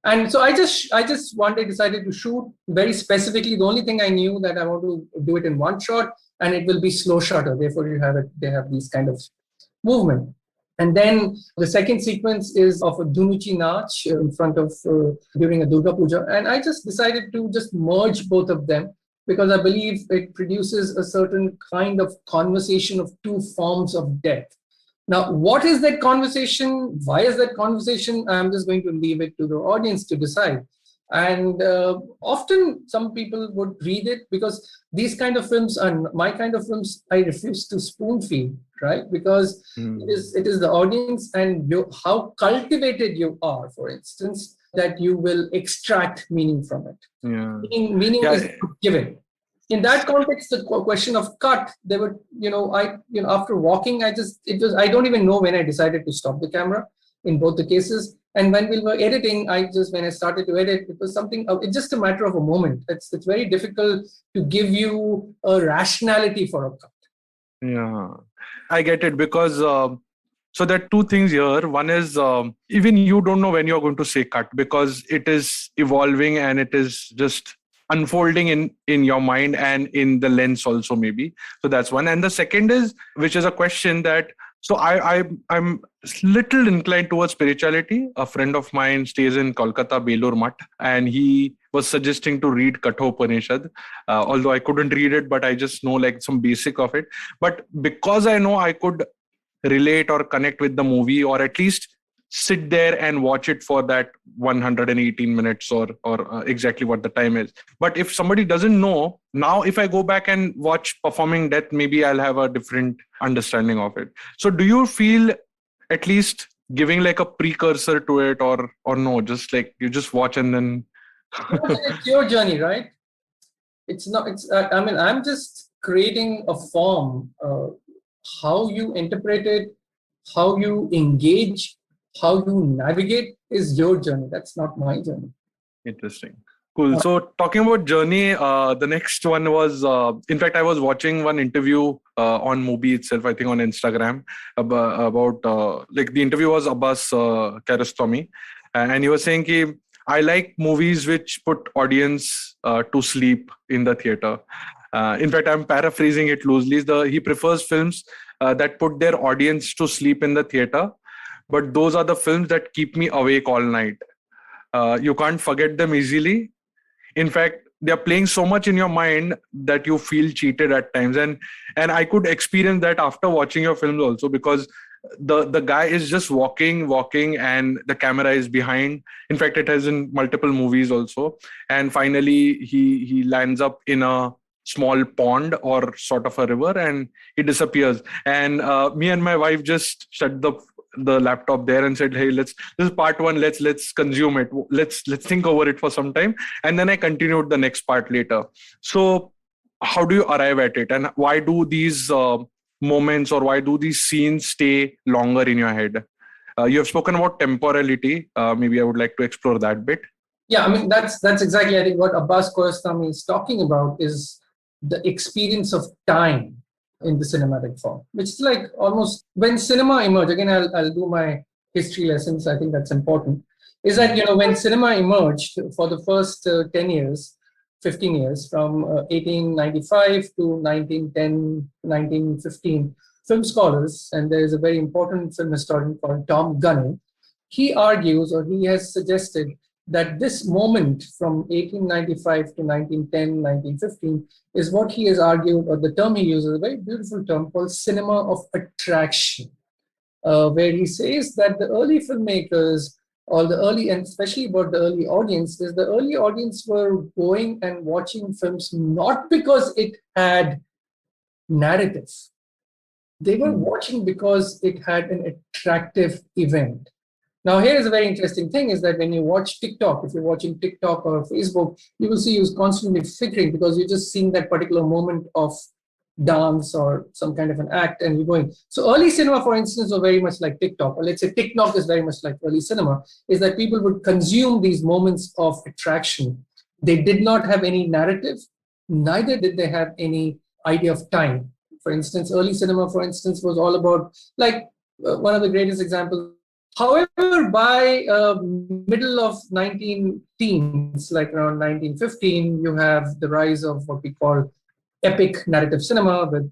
[SPEAKER 3] And so I just one day decided to shoot very specifically. The only thing I knew that I want to do it in one shot, and it will be slow shutter. Therefore, they have these kind of movement. And then the second sequence is of a Dhunuchi Nach in front of during a Durga Puja, and I just decided to just merge both of them because I believe it produces a certain kind of conversation of 2 forms of death. Now, what is that conversation? Why is that conversation? I'm just going to leave it to the audience to decide. And often some people would read it because these kind of films and my kind of films, I refuse to spoon feed, right? Because it is the audience and how cultivated you are, for instance, that you will extract meaning from it.
[SPEAKER 2] Yeah.
[SPEAKER 3] Meaning is given. In that context, the question of cut, they were, after walking, I don't even know when I decided to stop the camera in both the cases. And when we were editing, when I started to edit, it was something, it's just a matter of a moment. It's very difficult to give you a rationality for a cut.
[SPEAKER 2] Yeah, I get it because, so there are 2 things here. One is even you don't know when you're going to say cut because it is evolving and it is just unfolding in your mind and in the lens also maybe. So that's one. And the second is, which is a question that, so I'm little inclined towards spirituality. A friend of mine stays in Kolkata, Belur Mutt, and he was suggesting to read Kathopanishad. Although I couldn't read it, but I just know like some basic of it. But because I know I could relate or connect with the movie, or at least sit there and watch it for that 118 minutes or exactly what the time is. But if somebody doesn't know, now if I go back and watch Performing Death, maybe I'll have a different understanding of it. So do you feel at least giving like a precursor to it or no, just like you just watch and then
[SPEAKER 3] It's your journey, right? It's not. It's. I mean, I'm just creating a form. How you interpret it, how you engage, how you navigate is your journey. That's not my journey.
[SPEAKER 2] Interesting. Cool. So talking about journey, the next one was, in fact, I was watching one interview on Mubi itself, I think on Instagram, about like the interview was Abbas Kiarostami, and he was saying ki, I like movies which put audience to sleep in the theater. In fact, I'm paraphrasing it loosely. He prefers films that put their audience to sleep in the theater, but those are the films that keep me awake all night. You can't forget them easily. In fact, they're playing so much in your mind that you feel cheated at times. And I could experience that after watching your films also, because the guy is just walking and the camera is behind. In fact, it has in multiple movies also. And finally he lands up in a small pond or sort of a river, and he disappears. And me and my wife just shut the laptop there and said, hey, this is part one, let's consume it, let's think over it for some time, and then I continued the next part later. So how do you arrive at it, and why do these moments, or why do these scenes stay longer in your head? You have spoken about temporality. Maybe I would like to explore that bit.
[SPEAKER 3] Yeah, I mean that's exactly, I think, what Abbas Kiarostami is talking about is the experience of time in the cinematic form, which is like almost when cinema emerged. Again, I'll do my history lessons. I think that's important. Is that, you know, when cinema emerged for the first 10 years, 15 years, from 1895 to 1910, 1915, film scholars, and there is a very important film historian called Tom Gunning, he argues, or he has suggested, that this moment from 1895 to 1910, 1915 is what he has argued, or the term he uses, a very beautiful term called cinema of attraction, where he says that the early filmmakers, or the early, and especially about the early audience, is the early audience were going and watching films not because it had narrative. They were watching because it had an attractive event. Now, here's a very interesting thing, is that when you watch TikTok, if you're watching TikTok or Facebook, you will see you constantly flickering because you're just seeing that particular moment of dance or some kind of an act, and you're going. So early cinema, for instance, was very much like TikTok, or let's say TikTok is very much like early cinema, is that people would consume these moments of attraction. They did not have any narrative, neither did they have any idea of time. For instance, early cinema, for instance, was all about, like, one of the greatest examples. However, by middle of 19 teens, like around 1915, you have the rise of what we call epic narrative cinema with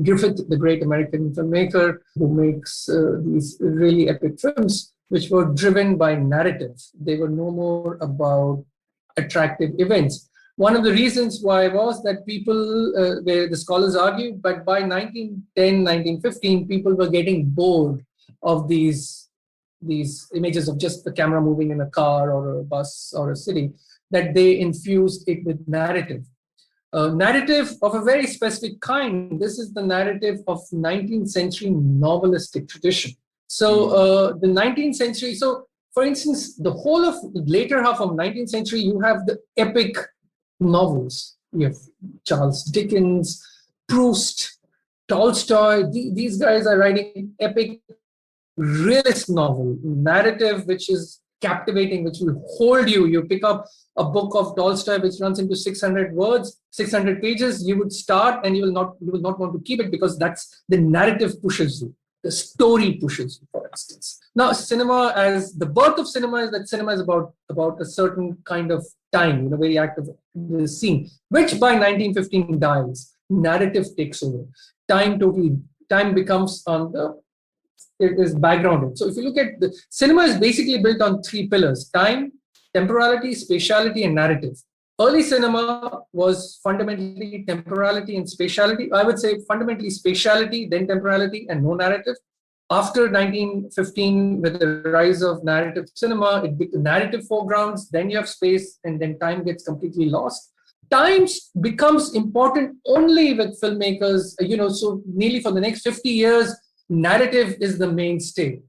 [SPEAKER 3] Griffith, the great American filmmaker, who makes these really epic films, which were driven by narrative. They were no more about attractive events. One of the reasons why was that people, where the scholars argue, but by 1910, 1915, people were getting bored of these images of just the camera moving in a car or a bus or a city, that they infused it with narrative. Narrative of a very specific kind. This is the narrative of 19th century novelistic tradition. So the 19th century, so for instance, the whole of later half of 19th century, you have the epic novels. You have Charles Dickens, Proust, Tolstoy. These guys are writing epic realist novel, narrative which is captivating, which will hold you. You pick up a book of Tolstoy which runs into 600 words, 600 pages, you would start and you will not want to keep it, because that's the narrative pushes you. The story pushes you, for instance. Now, cinema, as the birth of cinema, is that cinema is about a certain kind of time, very active scene, which by 1915 dies. Narrative takes over. Time becomes on the, it is backgrounded. So if you look at the cinema, is basically built on three pillars: time, temporality, spatiality, and narrative. Early cinema was fundamentally temporality and spatiality. I would say fundamentally spatiality, then temporality, and no narrative. After 1915, with the rise of narrative cinema, narrative foregrounds, then you have space, and then time gets completely lost. Time becomes important only with filmmakers, so nearly for the next 50 years, narrative is the mainstay.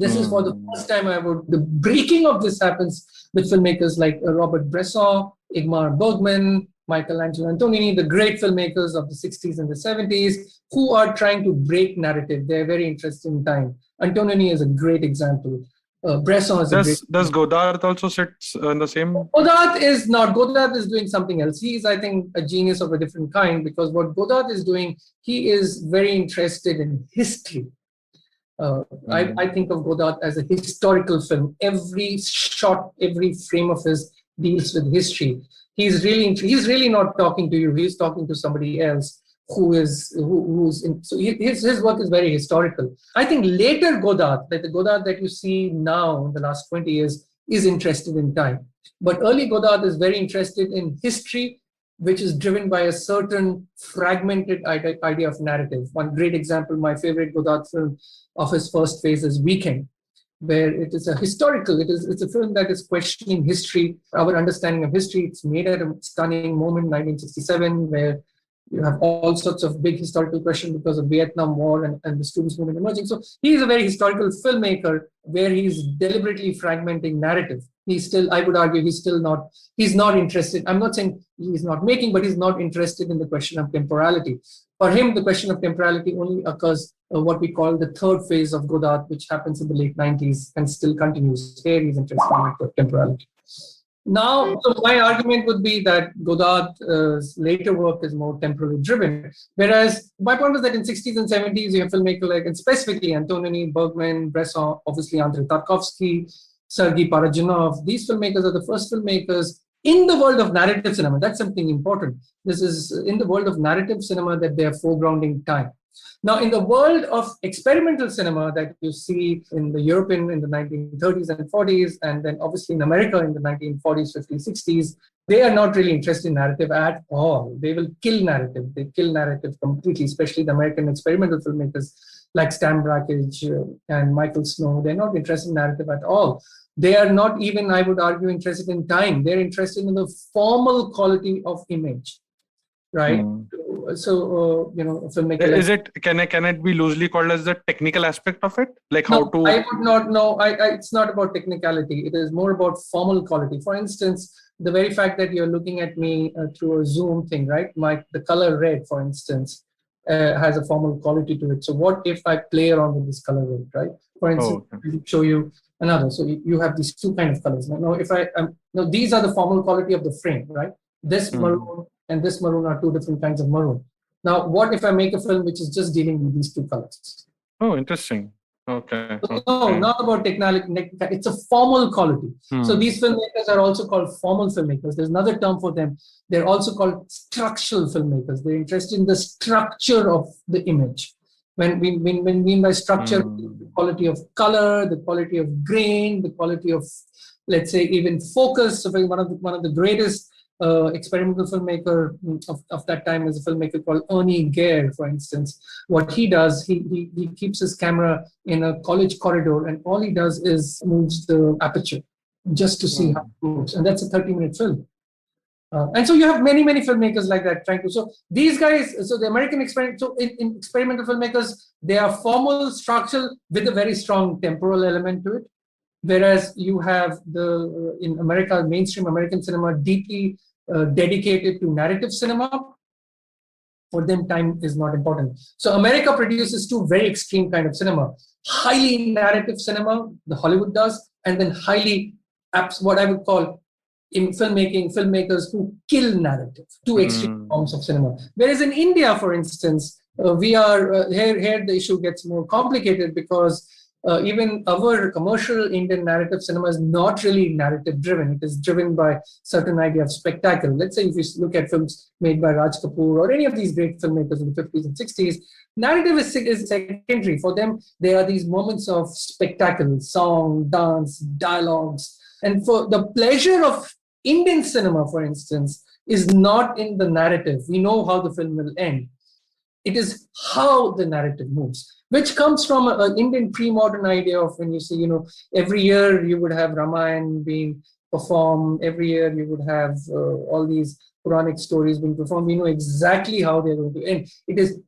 [SPEAKER 3] This is for the first time the breaking of this happens with filmmakers like Robert Bresson, Ingmar Bergman, Michelangelo Antonioni, the great filmmakers of the 60s and the 70s, who are trying to break narrative. They're very interested in time. Antonioni is a great example. Bresson is a great.
[SPEAKER 2] Does Godard also sit in the same?
[SPEAKER 3] Godard is not. Godard is doing something else. He is, I think, a genius of a different kind, because what Godard is doing, he is very interested in history. I think of Godard as a historical film. Every shot, every frame of his deals with history. He's really not talking to you. He's talking to somebody else who's in. So his work is very historical. I think later Godard, like the Godard that you see now in the last 20 years, is interested in time. But early Godard is very interested in history, which is driven by a certain fragmented idea of narrative. One great example, my favorite Godard film of his first phase is Weekend, where it is a historical, it's a film that is questioning history, our understanding of history. It's made at a stunning moment, 1967, where you have all sorts of big historical questions because of Vietnam War and the students' movement emerging. So he's a very historical filmmaker where he's deliberately fragmenting narrative. He's still, I would argue, he's not interested. I'm not saying he's not making, but he's not interested in the question of temporality. For him, the question of temporality only occurs what we call the third phase of Godard, which happens in the late 90s and still continues. Here he's interested in temporality. Now, so my argument would be that Godard's later work is more temporally driven, whereas my point was that in 60s and 70s, you have filmmakers like, and specifically Antonioni, Bergman, Bresson, obviously Andrei Tarkovsky, Sergei Parajanov. These filmmakers are the first filmmakers in the world of narrative cinema. That's something important. This is in the world of narrative cinema that they are foregrounding time. Now, in the world of experimental cinema that you see in the European in the 1930s and 40s, and then obviously in America in the 1940s, 50s, 60s, they are not really interested in narrative at all. They will kill narrative. They kill narrative completely, especially the American experimental filmmakers like Stan Brakhage and Michael Snow. They're not interested in narrative at all. They are not even, I would argue, interested in time. They're interested in the formal quality of image, right? So, filmmaker.
[SPEAKER 2] Is it, can it be loosely called as the technical aspect of it? Like
[SPEAKER 3] No,
[SPEAKER 2] how to.
[SPEAKER 3] I would not know. It's not about technicality. It is more about formal quality. For instance, the very fact that you're looking at me through a Zoom thing, right? The color red, for instance, has a formal quality to it. So what if I play around with this color red, right? For instance, I will show you another. So you have these two kind of colors. Now, if these are the formal quality of the frame, right? This maroon and this maroon are two different kinds of maroon. Now, what if I make a film which is just dealing with these two colors?
[SPEAKER 2] Oh, interesting. Okay.
[SPEAKER 3] No, not about technology. It's a formal quality. So these filmmakers are also called formal filmmakers. There's another term for them. They're also called structural filmmakers. They're interested in the structure of the image. When we mean by structure, the quality of color, the quality of grain, the quality of, let's say, even focus. So one of the greatest experimental filmmaker of that time is a filmmaker called Ernie Gare, for instance. What he does, he keeps his camera in a college corridor, and all he does is moves the aperture just to see how it moves. And that's a 30-minute film. And so you have many, many filmmakers like that trying to. So these guys, so the American experiment, so in experimental filmmakers, they are formal, structural, with a very strong temporal element to it. Whereas you have in America, mainstream American cinema, deeply dedicated to narrative cinema. For them, time is not important. So America produces two very extreme kind of cinema: highly narrative cinema, the Hollywood does, and then highly what I would call in filmmakers who kill narrative, two extreme forms of cinema. Whereas in India, for instance, we are here the issue gets more complicated, because even our commercial Indian narrative cinema is not really narrative driven. It is driven by certain idea of spectacle. Let's say if you look at films made by Raj Kapoor or any of these great filmmakers in the 50s and 60s, narrative is secondary. For them, there are these moments of spectacle, song, dance, dialogues. And for the pleasure of Indian cinema, for instance, is not in the narrative. We know how the film will end. It is how the narrative moves, which comes from an Indian pre-modern idea of when you see, every year you would have Ramayana being performed. Every year you would have all these Puranic stories being performed. We know exactly how they're going to end. It is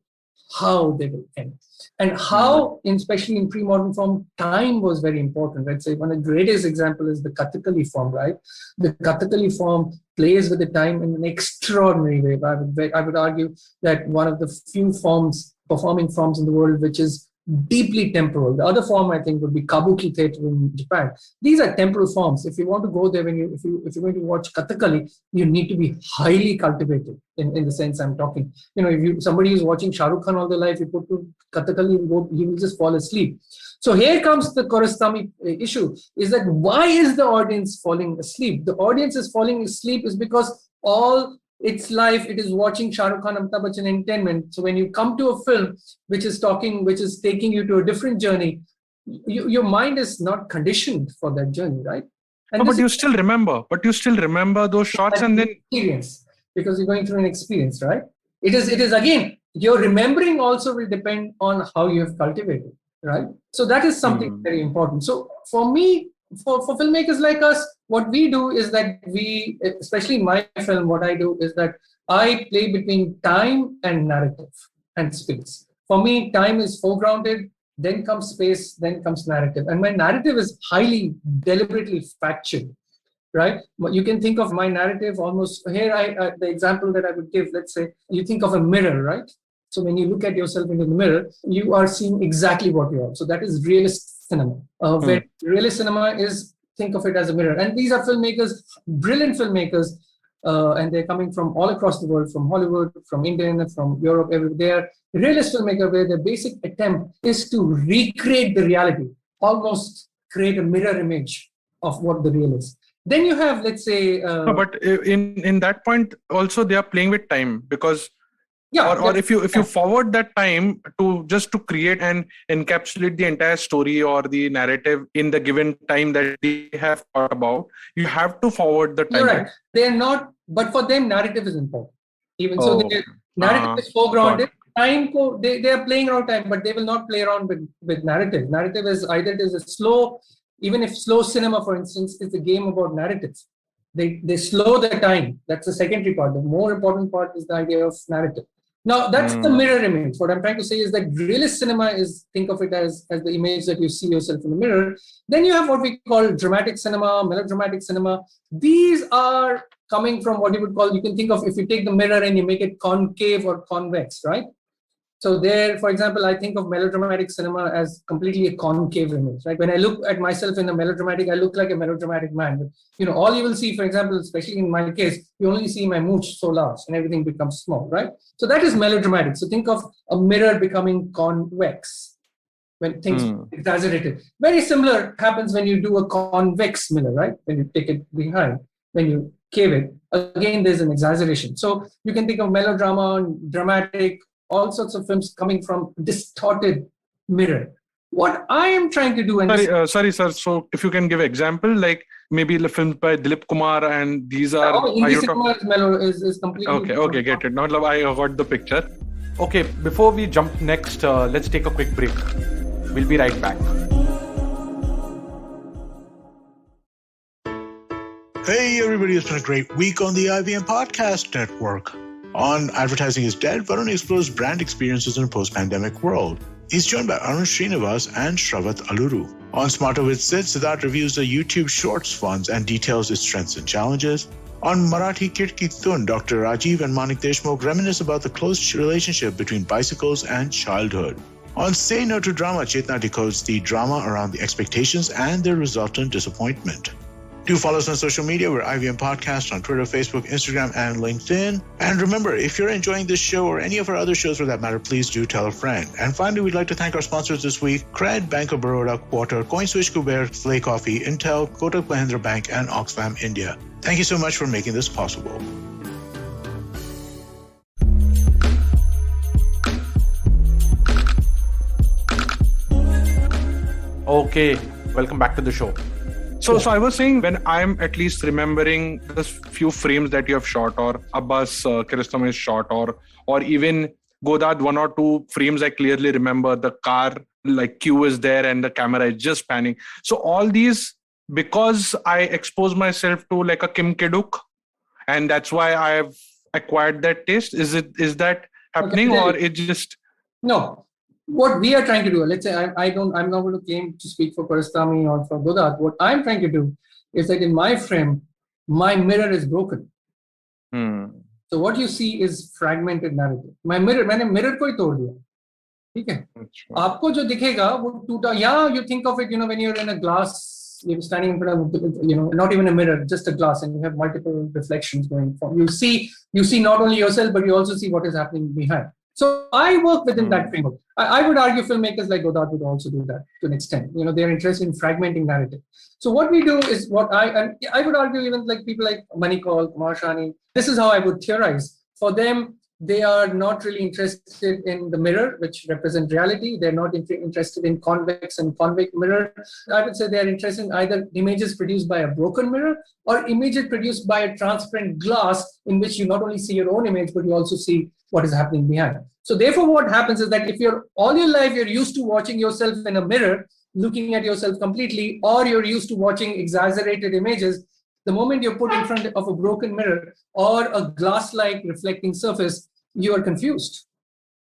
[SPEAKER 3] how they will end. And how, especially in pre-modern form, time was very important. Let's say one of the greatest example is the Kathakali form, right? The Kathakali form plays with the time in an extraordinary way. I would argue that one of the few performing forms in the world which is deeply temporal. The other form, I think, would be Kabuki theatre in Japan. These are temporal forms. If you want to go there, if you're going to watch Kathakali, you need to be highly cultivated in the sense I'm talking. If somebody is watching Shah Rukh Khan all their life, you put to Kathakali, he will just fall asleep. So here comes the Korastami issue, is that why is the audience falling asleep? The audience is falling asleep is because all its life, it is watching Shah Rukh Khan, Amitabh Bachchan entertainment. So when you come to a film which is taking you to a different journey, your mind is not conditioned for that journey, right?
[SPEAKER 2] And but you still remember those shots and then
[SPEAKER 3] experience, because you're going through an experience, right? It is again, your remembering also will depend on how you have cultivated, right? So that is something very important. So for me, for filmmakers like us, what we do is that we, especially in my film, what I do is that I play between time and narrative and space. For me, time is foregrounded, then comes space, then comes narrative. And my narrative is highly deliberately factual, right? You can think of my narrative almost, here the example that I would give, let's say, you think of a mirror, right? So when you look at yourself into the mirror, you are seeing exactly what you are. So that is realist cinema. Where realist cinema is, think of it as a mirror. And these are filmmakers, brilliant filmmakers, and they're coming from all across the world, from Hollywood, from India, from Europe, everywhere. They are realist filmmaker where their basic attempt is to recreate the reality, almost create a mirror image of what the real is. Then you have, let's say...
[SPEAKER 2] no, but in that point, also they are playing with time because... Yeah, or if you forward that time to create and encapsulate the entire story or the narrative in the given time that they have thought about, you have to forward the time.
[SPEAKER 3] You're right. They're not, but for them, narrative is important. Even so, narrative is foregrounded. Time, they are playing around time, but they will not play around with narrative. Narrative is either it is a slow, even if slow cinema, for instance, is a game about narratives. They slow the time. That's the secondary part. The more important part is the idea of narrative. Now, that's the mirror image. What I'm trying to say is that realist cinema is, think of it as the image that you see yourself in the mirror. Then you have what we call dramatic cinema, melodramatic cinema. These are coming from what you would call, you can think of if you take the mirror and you make it concave or convex, right? So there, for example, I think of melodramatic cinema as completely a concave image, right? When I look at myself in a melodramatic, I look like a melodramatic man. But, all you will see, for example, especially in my case, you only see my mooch so large and everything becomes small, right? So that is melodramatic. So think of a mirror becoming convex when things exaggerated. Very similar happens when you do a convex mirror, right? When you take it behind, when you cave it, again, there's an exaggeration. So you can think of melodrama, dramatic, all sorts of films coming from distorted mirror. What I am trying to do...
[SPEAKER 2] Sorry, sir. So if you can give an example, like maybe the films by Dilip Kumar and these are...
[SPEAKER 3] Hindi cinema is completely...
[SPEAKER 2] Okay, get it. Now I got the picture.
[SPEAKER 1] Okay, before we jump next, let's take a quick break. We'll be right back.
[SPEAKER 4] Hey everybody, it's been a great week on the IVM Podcast Network. On Advertising is Dead, Varun explores brand experiences in a post-pandemic world. He's joined by Arun Srinivas and Shravat Aluru. On Smarter with Sid, Siddharth reviews the YouTube Shorts funds and details its strengths and challenges. On Marathi Kirki Tun, Dr. Rajiv and Manik Deshmukh reminisce about the close relationship between bicycles and childhood. On Say No to Drama, Chetna decodes the drama around the expectations and their resultant disappointment. Do follow us on social media. We're IVM Podcast on Twitter, Facebook, Instagram, and LinkedIn. And remember, if you're enjoying this show or any of our other shows for that matter, please do tell a friend. And finally, we'd like to thank our sponsors this week, Cred, Bank of Baroda, Quarter, CoinSwitch, Kuber, Slay Coffee, Intel, Kotak Mahindra Bank, and Oxfam India. Thank you so much for making this possible.
[SPEAKER 1] Okay, welcome back to the show.
[SPEAKER 2] So I was saying, when I'm at least remembering the few frames that you have shot, or Abbas Kiarostami is shot, or even Godad, 1 or 2 frames I clearly remember, the car like queue is there and the camera is just panning. So all these, because I expose myself to like a Kim Ki-duk, and that's why I have acquired that taste. Is that happening, or it just...
[SPEAKER 3] No. What we are trying to do, let's say I'm not going to claim to speak for Parastami or for Godard. What I'm trying to do is that in my frame, my mirror is broken. So what you see is fragmented narrative. My mirror, मैंने mirror को ही तोड़ दिया. ठीक है. आपको जो दिखेगा वो टूटा. Yeah, you think of it, when you're in a glass, you're standing in front of, not even a mirror, just a glass, and you have multiple reflections going from. You see not only yourself, but you also see what is happening behind. So I work within that framework. I would argue filmmakers like Godard would also do that to an extent. They're interested in fragmenting narrative. So what we do is and I would argue even like people like Manikal, Kumar Shani, this is how I would theorize. For them, they are not really interested in the mirror, which represents reality. They're not interested in convex and convex mirror. I would say they're interested in either images produced by a broken mirror or images produced by a transparent glass in which you not only see your own image, but you also see what is happening behind. So therefore, what happens is that if all your life, you're used to watching yourself in a mirror, looking at yourself completely, or you're used to watching exaggerated images, the moment you're put in front of a broken mirror or a glass-like reflecting surface, you are confused.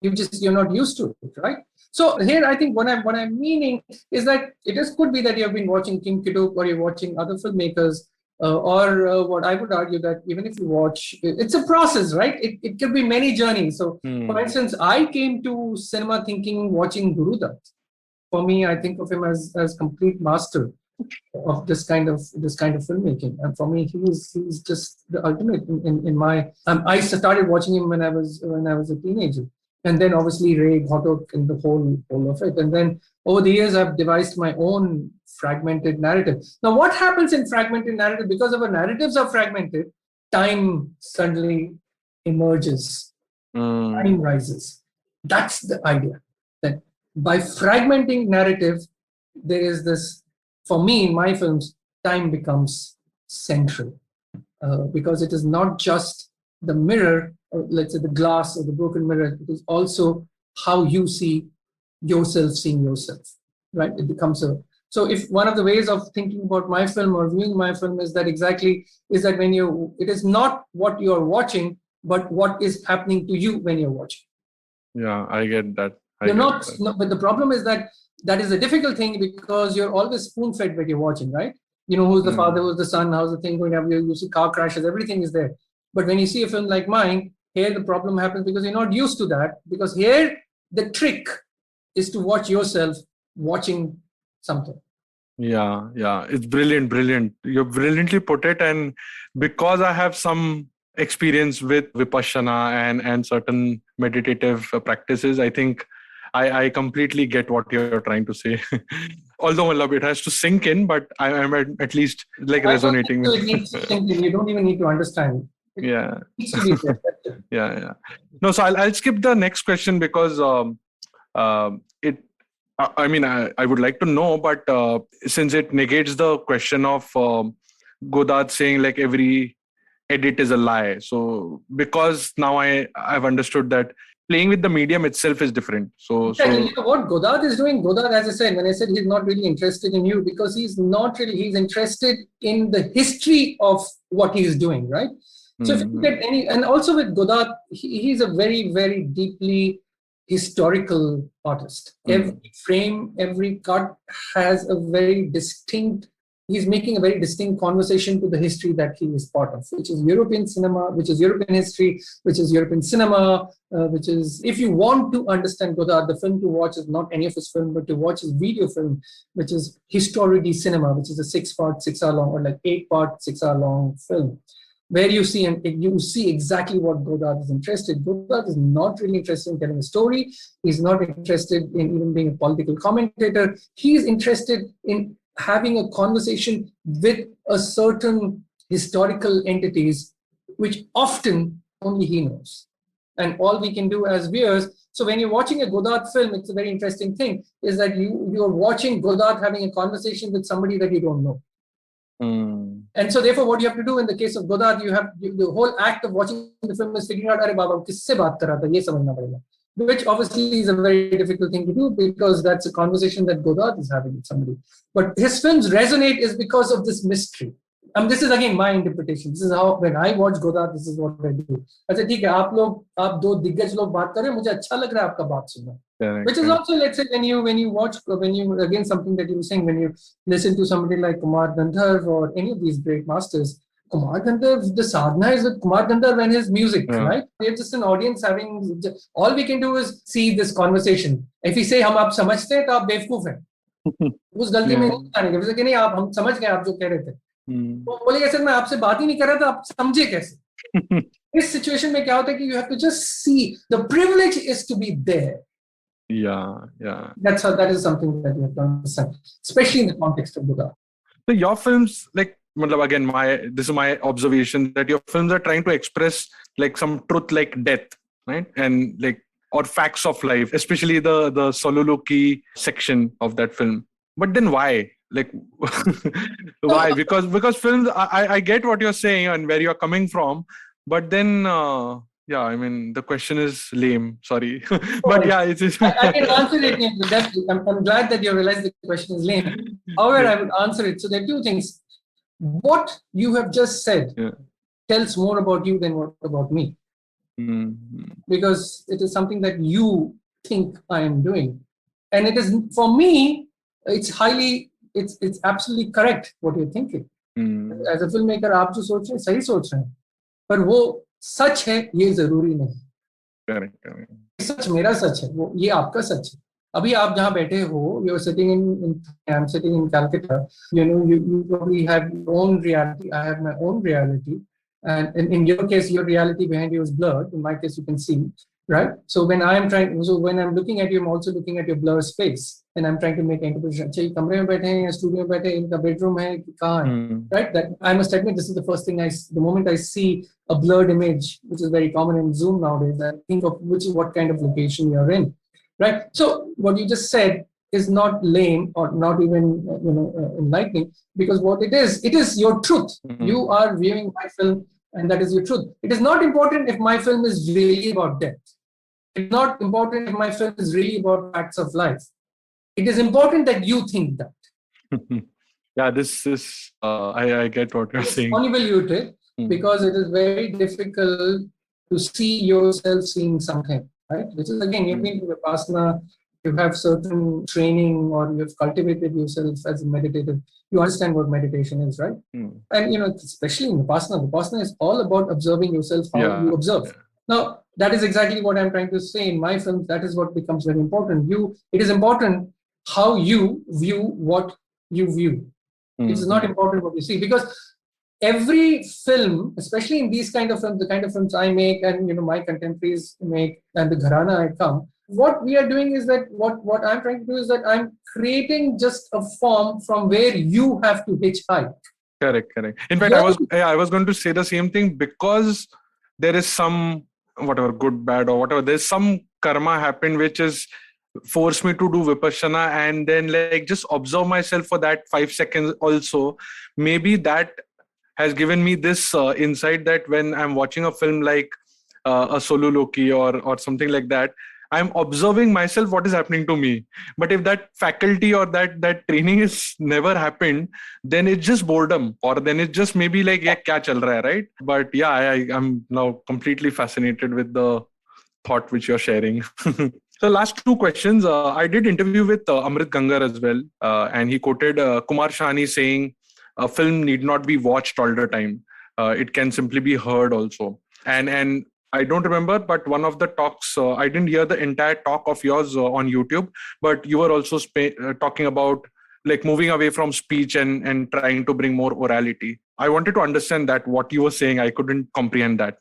[SPEAKER 3] You're not used to it, right? So here, I think what I'm meaning is that could be that you have been watching Kim Ki-duk or you're watching other filmmakers, or what I would argue that even if you watch, it's a process, right? It could be many journeys. So, for instance, I came to cinema watching Guru Dutt. For me, I think of him as complete master of this kind of filmmaking, and for me, he's just the ultimate in my. I started watching him when I was a teenager, and then obviously Ray, Ghotok, and the whole of it, and then over the years I've devised my own fragmented narrative. Now, what happens in fragmented narrative? Because our narratives are fragmented, time suddenly emerges, time rises. That's the idea. That by fragmenting narrative, there is this. For me, in my films, time becomes central because it is not just the mirror, or let's say the glass or the broken mirror. It is also how you see yourself seeing yourself, right? It becomes so if one of the ways of thinking about my film or viewing my film is that it is not what you're watching, but what is happening to you when you're watching.
[SPEAKER 2] Yeah, I get that.
[SPEAKER 3] But the problem is that is a difficult thing because you're always spoon-fed when you're watching, right? Who's the father, who's the son, how's the thing going up, you see car crashes, everything is there. But when you see a film like mine, here the problem happens because you're not used to that, because here the trick is to watch yourself watching something.
[SPEAKER 2] Yeah, it's brilliant. You brilliantly put it, and because I have some experience with Vipassana and certain meditative practices, I think I completely get what you're trying to say. Although it has to sink in, but I'm at least resonating with
[SPEAKER 3] it. Needs to sink in. You don't even need to understand.
[SPEAKER 2] Yeah. Yeah. No, so I'll skip the next question because I would like to know, but since it negates the question of Godard saying every edit is a lie. So because now I've understood that playing with the medium itself is different. So
[SPEAKER 3] what Godard is doing, as I said, when I said he's not really interested in you, because he's interested in the history of what he's doing, right? So if you get and also with Godard, he's a very, very deeply historical artist. Every frame, every cut has a very distinct, he's making a very distinct conversation to the history that he is part of, which is European cinema, which is European history, which is European cinema, which is, if you want to understand Godard, the film to watch is not any of his film, but to watch his video film, which is Histoire du Cinéma, which is a 6-part, 6-hour long, or 8-part, 6-hour long film, where you see exactly what Godard is interested. Godard is not really interested in telling a story. He's not interested in even being a political commentator. He's interested in having a conversation with a certain historical entities, which often only he knows. And all we can do as viewers, so when you're watching a Godard film, it's a very interesting thing, is that you're watching Godard having a conversation with somebody that you don't know. And so therefore, what you have to do in the case of Godard, the whole act of watching the film is figuring out, "Arey Baba, kisse baat kar raha tha, ye samajhna padega." Which obviously is a very difficult thing to do because that's a conversation that Godard is having with somebody. But his films resonate is because of this mystery. This is again my interpretation. This is how when I watch Godard, this is what I do. अच्छा ठीक है, आप दो दिग्गज लोग बात कर रहे हैं, मुझे अच्छा लग रहा है आपका बात सुनना. Which is also, let's say, when you watch, again, something that you were saying, when you listen to somebody like Kumar Gandharv or any of these great masters, Kumar Gandharv, the sadhana is with Kumar Gandharv and his music, right? We're just an audience having, all we can do is see this conversation. If we say हम आप समझते हैं तो आप बेवकूफ हैं, उस गलती में नहीं आने के, कि नहीं आप हम समझ गए आप जो कह रहे थे, तो बोलेगा सर मैं आपसे बात ही नहीं कर रहा था, आप समझे कैसे? इस सिचुएशन में क्या होता है कि you have to just see, the privilege is to be there.
[SPEAKER 2] Yeah.
[SPEAKER 3] That is something that you have to understand, especially in the context of Buddha.
[SPEAKER 2] So your films, like, again, this is my observation, that your films are trying to express like some truth, like death, right? And like, or facts of life, especially the soliloquy section of that film. But then why? Like, why? Because films, I get what you're saying and where you're coming from, but then, yeah, I mean, the question is lame. Sorry, but yeah, it's.
[SPEAKER 3] I can answer it. I'm glad that you realized the question is lame. However, I would answer it. So there are two things. What you have just said tells more about you than what about me. Because it is something that you think I am doing, and it is, for me, it's absolutely correct what you're thinking. As a filmmaker, आप जो सोच रहे हैं सही सोच रहे हैं, पर वो सच है ये जरूरी नहीं.
[SPEAKER 2] Correct.
[SPEAKER 3] सच मेरा सच है, वो ये आपका सच है. अभी आप जहाँ बैठे हो, you're sitting I'm sitting in Calcutta. You probably have your own reality. I have my own reality. And in your case, your reality behind you is blurred. In my case, you can see, right? So when I'm looking at you, I'm also looking at your blurred space, and I'm trying to make an interpretation. अच्छा, ये कमरे में बैठे हैं, studio में बैठे हैं, इनका bedroom है, कहाँ है, right? That I must admit, this is the first thing the moment I see a blurred image, which is very common in Zoom nowadays, I think of what kind of location you're in, right? So what you just said is not lame or not even enlightening, because what it is your truth. You are viewing my film, and that is your truth. It is not important if my film is really about death. It's not important if my film is really about facts of life. It is important that you think that.
[SPEAKER 2] Yeah, this is, I get what you're saying.
[SPEAKER 3] Convoluted, because it is very difficult to see yourself seeing something, right? Which is, again, you've been to Vipassana, you have certain training, or you've cultivated yourself as a meditative. You understand what meditation is, right? And especially in Vipassana is all about observing yourself, how you observe. Now, that is exactly what I'm trying to say in my films. That is what becomes very important. It is important how you view what you view. It is not important what you see, because every film, especially in these kind of films, the kind of films I make and my contemporaries make, and the gharana I come, what we are doing is that what I'm trying to do is that I'm creating just a form from where you have to hitchhike.
[SPEAKER 2] Correct. In fact, I was going to say the same thing, because there is some, whatever, good, bad, or whatever, there's some karma happened which is forced me to do Vipassana, and then like just observe myself for that 5 seconds also. Maybe that has given me this insight that when I'm watching a film like a soliloquy or something like that, I'm observing myself what is happening to me. But if that faculty or that training is never happened, then it's just boredom, or then it's just maybe like, yeah, kya chal raha hai, right? But yeah, I'm now completely fascinated with the thought which you're sharing. So last 2 questions. I did interview with Amrit Gangar as well, and he quoted Kumar Sahni saying, a film need not be watched all the time. It can simply be heard also. And I don't remember, but one of the talks, I didn't hear the entire talk of yours on YouTube, but you were also talking about like moving away from speech and trying to bring more orality. I wanted to understand that what you were saying. I couldn't comprehend that.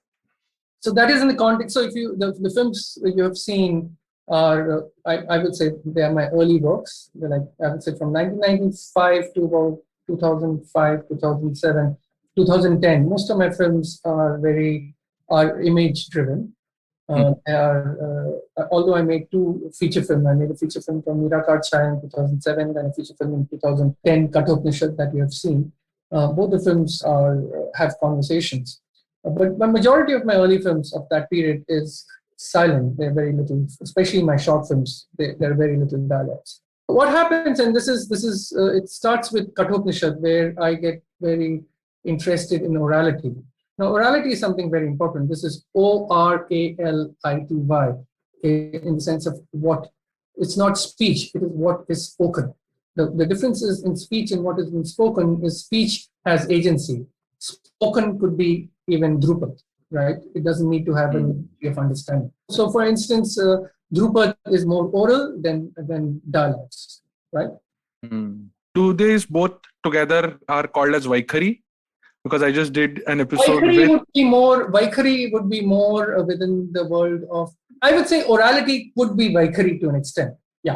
[SPEAKER 3] So that is in the context. So if the films you have seen are, I would say they are my early works. They're like, I would say from 1995 to about 2005, 2007, 2010. Most of my films are image driven. Although I made 2 feature films. I made a feature film from Nirakar Chaya in 2007 and a feature film in 2010, Kathopanishad, that you have seen. Both the films have conversations. But the majority of my early films of that period is silent. They're very little, especially my short films. There are very little dialogues. What happens, and this is it starts with Kathopanishad, where I get very interested in orality. Now, orality is something very important. This is Orality, in the sense of what, it's not speech, it is what is spoken. The difference is in speech and what is being spoken is speech has agency. Spoken could be even Drupad, right? It doesn't need to have any degree of understanding. So, for instance, Drupad is more oral than dialogues, right?
[SPEAKER 2] Do these both together are called as Vaikhari? Because I just did an episode
[SPEAKER 3] Vaikhari would be more within the world of, I would say orality would be Vaikhari to an extent. Yeah.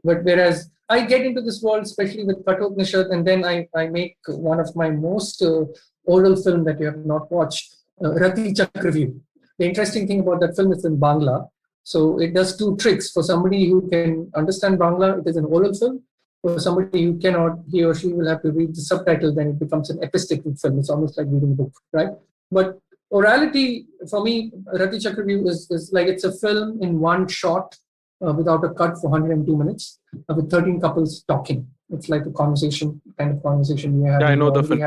[SPEAKER 3] But whereas I get into this world, especially with Kathopanishad, and then I make one of my most oral film that you have not watched, Rati Chakravyuh. The interesting thing about that film is in Bangla. So it does two tricks. For somebody who can understand Bangla, it is an oral film. For somebody who cannot, he or she will have to read the subtitle, then it becomes an epistical film. It's almost like reading a book, right? But orality, for me, Rati Chakravyuh is like it's a film in one shot without a cut for 102 minutes with 13 couples talking. It's like a conversation, kind of conversation we have.
[SPEAKER 2] Yeah, I know the film.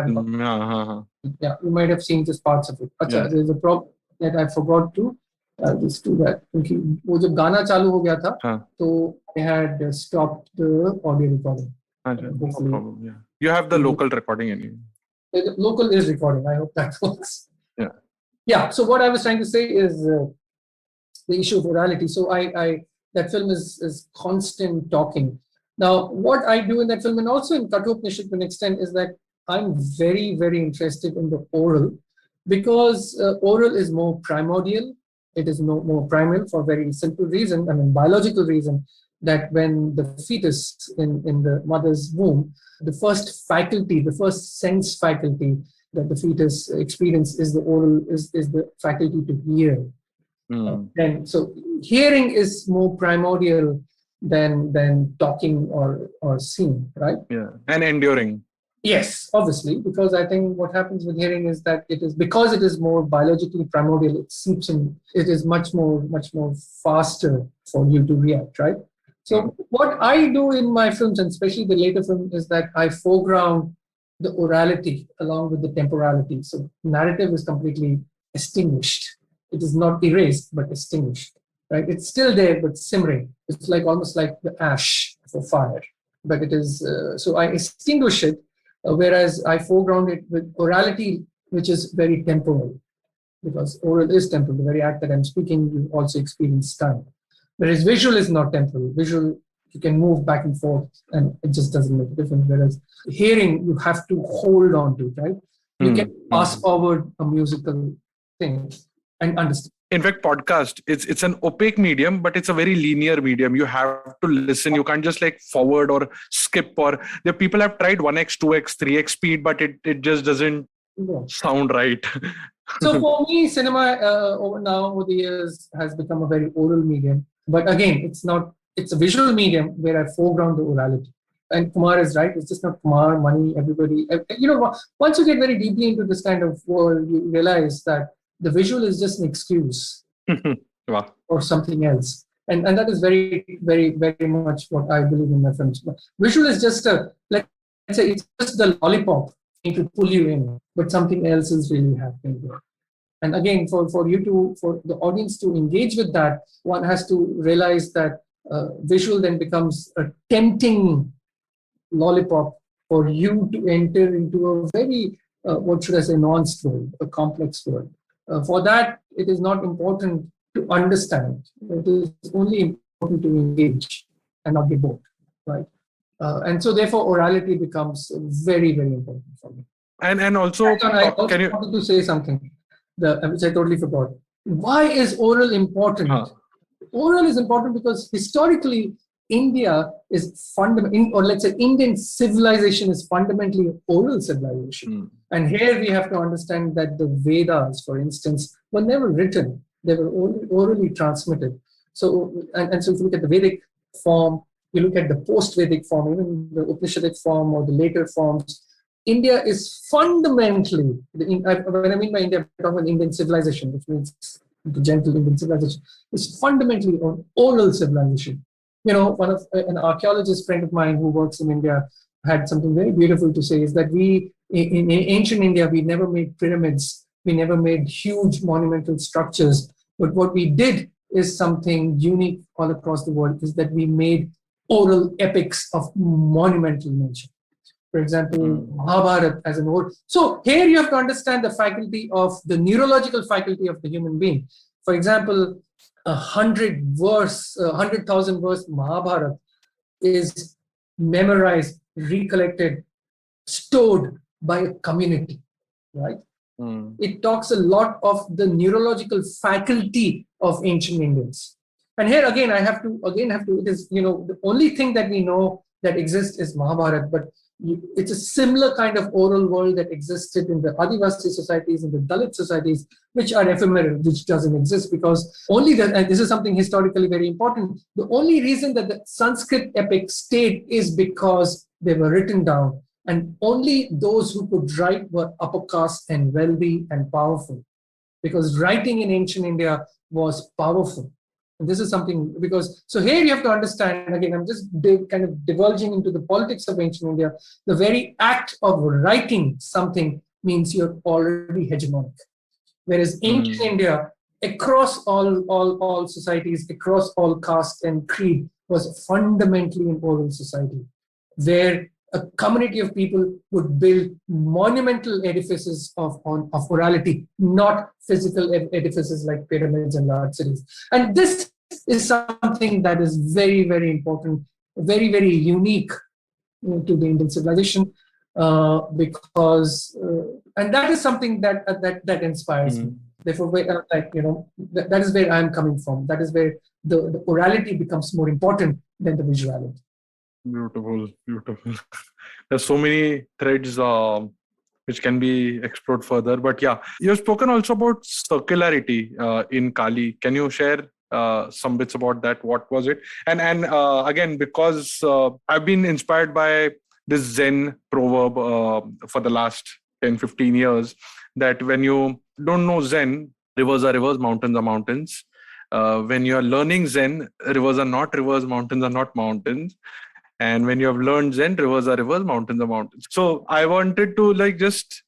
[SPEAKER 3] Yeah, you might have seen just parts of it. Achha, there's a problem that I forgot to. I'll just do that. क्योंकि वो जब गाना चालू हो गया था, तो I had stopped the audio recording.
[SPEAKER 2] No problem. Yeah, you have the local recording anyway.
[SPEAKER 3] The local is recording. I hope that works.
[SPEAKER 2] Yeah.
[SPEAKER 3] Yeah. So what I was trying to say is the issue of orality. So that film is constant talking. Now, what I do in that film, and also in Kathopanishad to an extent, is that I'm very, very interested in the oral, because oral is more primordial. It is more primal for a very simple reason, biological reason, that when the fetus in the mother's womb, the first faculty, the first sense faculty that the fetus experiences is the oral, is the faculty to hear. And so hearing is more primordial than talking or seeing, right?
[SPEAKER 2] Yeah, and enduring.
[SPEAKER 3] Yes, obviously, because I think what happens with hearing is that it is more biologically primordial. It seeps in. It is much more faster for you to react, right? So what I do in my films, and especially the later film, is that I foreground the orality along with the temporality. So narrative is completely extinguished. It is not erased, but extinguished, right? It's still there, but simmering. It's like almost like the ash for fire, but it is. So I extinguish it. Whereas I foreground it with orality, which is very temporal, because oral is temporal. The very act that I'm speaking, you also experience time. Whereas visual is not temporal. Visual, you can move back and forth, and it just doesn't make a difference. Whereas hearing, you have to hold on to it, right? You can pass forward a musical thing and understand.
[SPEAKER 2] In fact, podcast, it's an opaque medium, but it's a very linear medium. You have to listen. You can't just like forward or skip, or the people have tried 1x, 2x, 3x speed, but it just doesn't sound right.
[SPEAKER 3] So for me, cinema over the years has become a very oral medium. But again, it's a visual medium where I foreground the orality. And Kumar is right. It's just not Kumar, Mani, everybody. Once you get very deeply into this kind of world, you realize that the visual is just an excuse or something else. And that is very, very, very much what I believe in my films. But visual is just let's say it's just the lollipop to pull you in, but something else is really happening there. And again, for the audience to engage with that, one has to realize that visual then becomes a tempting lollipop for you to enter into a very, nuanced world, a complex world. For that, it is not important to understand. It is only important to engage and not be bored, right? And so, therefore, orality becomes very, very important for me.
[SPEAKER 2] And also,
[SPEAKER 3] I wanted to say something which I totally forgot. Why is oral important? Oral is important because historically, India is Indian civilization is fundamentally an oral civilization. And here we have to understand that the Vedas, for instance, were never written. They were orally transmitted. So, and so if you look at the Vedic form, you look at the post-Vedic form, even the Upanishadic form or the later forms, India is fundamentally, when I mean by India, I'm talking about Indian civilization, which means the gentle Indian civilization, is fundamentally an oral civilization. An archaeologist friend of mine who works in India had something very beautiful to say, is that in ancient India, we never made pyramids, we never made huge monumental structures, but what we did is something unique all across the world, is that we made oral epics of monumental nature. For example, Mahabharata as an old. So here you have to understand the faculty of the neurological faculty of the human being. For example, 100,000 verse Mahabharata is memorized, recollected, stored by a community, right? It talks a lot of the neurological faculty of ancient Indians. And here again, I have to, it is, the only thing that we know that exists is Mahabharata, but it's a similar kind of oral world that existed in the Adivasi societies and the Dalit societies, which are ephemeral, which doesn't exist because only that, and this is something historically very important, the only reason that the Sanskrit epics stayed is because they were written down, and only those who could write were upper caste and wealthy and powerful, because writing in ancient India was powerful. And this is something, because, so here you have to understand, again, I'm just kind of divulging into the politics of ancient India. The very act of writing something means you're already hegemonic. Whereas ancient India, across all societies, across all caste and creed, was fundamentally an oral society, where a community of people would build monumental edifices of orality, not physical edifices like pyramids and large cities. And this is something that is very, very important, very, very unique to the Indian civilization, because, and that is something that inspires me. Therefore, that is where I'm coming from. That is where the orality becomes more important than the visuality.
[SPEAKER 2] Beautiful. There's so many threads which can be explored further. But yeah, you've spoken also about circularity in Kali. Can you share some bits about that? What was it? And again, because I've been inspired by this Zen proverb for the last 10-15 years, that when you don't know Zen, rivers are rivers, mountains are mountains. When you are learning Zen, rivers are not rivers, mountains are not mountains. And when you have learned Zen, rivers are rivers, mountains are mountains. So I wanted to just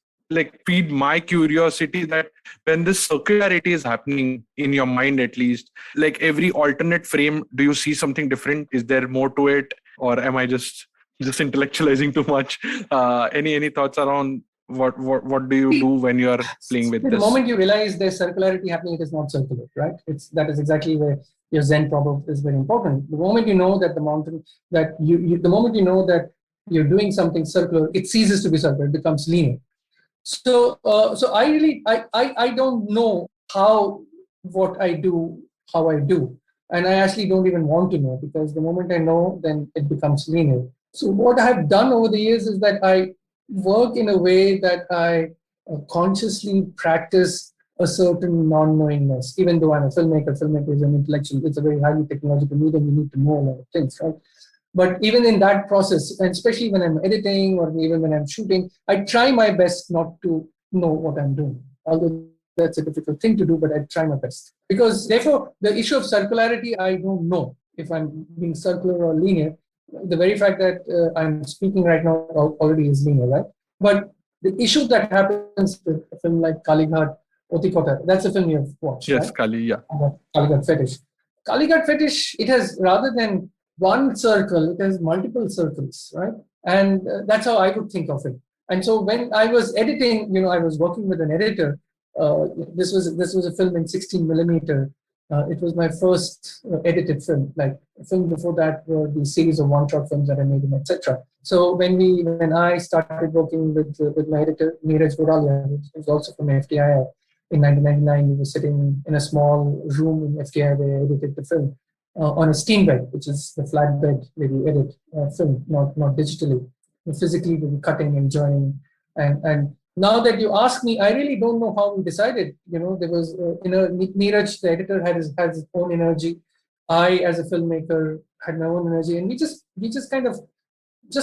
[SPEAKER 2] feed my curiosity that when this circularity is happening in your mind, at least, like every alternate frame, do you see something different? Is there more to it? Or am I just intellectualizing too much? Any thoughts around what do you do when you are playing with this?
[SPEAKER 3] The moment you realize there's circularity happening, it is not circular, right? That is exactly where your Zen proverb is very important. The moment you know that the mountain, that the moment you know that you're doing something circular, it ceases to be circular, it becomes linear. So I don't know how I do, and I actually don't even want to know, because the moment I know, then it becomes linear. So what I have done over the years is that I work in a way that I consciously practice a certain non-knowingness. Even though I'm a filmmaker is an intellectual, it's a very highly technological medium, you need to know a lot of things, right? But even in that process, and especially when I'm editing or even when I'm shooting, I try my best not to know what I'm doing. Although that's a difficult thing to do, but I try my best. Because therefore, the issue of circularity, I don't know if I'm being circular or linear. The very fact that I'm speaking right now already is linear, right? But the issue that happens with a film like Kalighat Otikota, that's a film you've watched,
[SPEAKER 2] yes,
[SPEAKER 3] right?
[SPEAKER 2] Kali, yeah.
[SPEAKER 3] Kalighat Fetish. Kalighat Fetish, it has, rather than one circle, it has multiple circles, right? And that's how I would think of it. And so when I was editing, I was working with an editor. This was a film in 16 millimeter. It was my first edited film. Like a film before that were the series of one-shot films that I made, etc. So when I started working with my editor Neeraj Goralia, who was also from FTI, in 1999, we were sitting in a small room in FTI where I edited the film on a steam bed, which is the flat bed where you edit film, not digitally. Physically, we were cutting and joining. And now that you ask me, I really don't know how we decided. There was, Neeraj, the editor, has his own energy. I, as a filmmaker, had my own energy, and we just kind of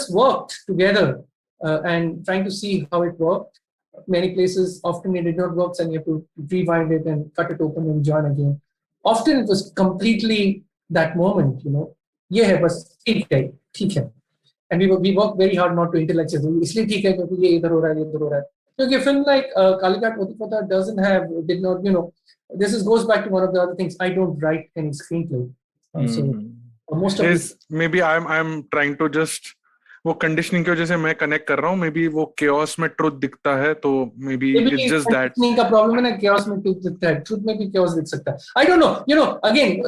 [SPEAKER 3] worked together and trying to see how it worked. Many places, often it did not work, and you have to rewind it and cut it open and join again. Often it was completely that moment, ye hai bas theek hai. and we work very hard not to intellectualize. इसलिए ठीक है क्योंकि ये इधर हो रहा है, ये इधर हो रहा है. क्योंकि a film like Kalighat Othikotha did not, this goes back to one of the other things. I don't write any screenplay. So most of
[SPEAKER 2] is maybe I'm trying to just वो कंडीशनिंग की वजह से मैं connect कर रहा हूँ. May be वो chaos में ट्रुथ दिखता है, तो may be it's just that.
[SPEAKER 3] Conditioning का प्रॉब्लम है ना, chaos में ट्रुथ दिखता है, ट्रुथ में भी chaos दिख सकता है. I don't know. Again,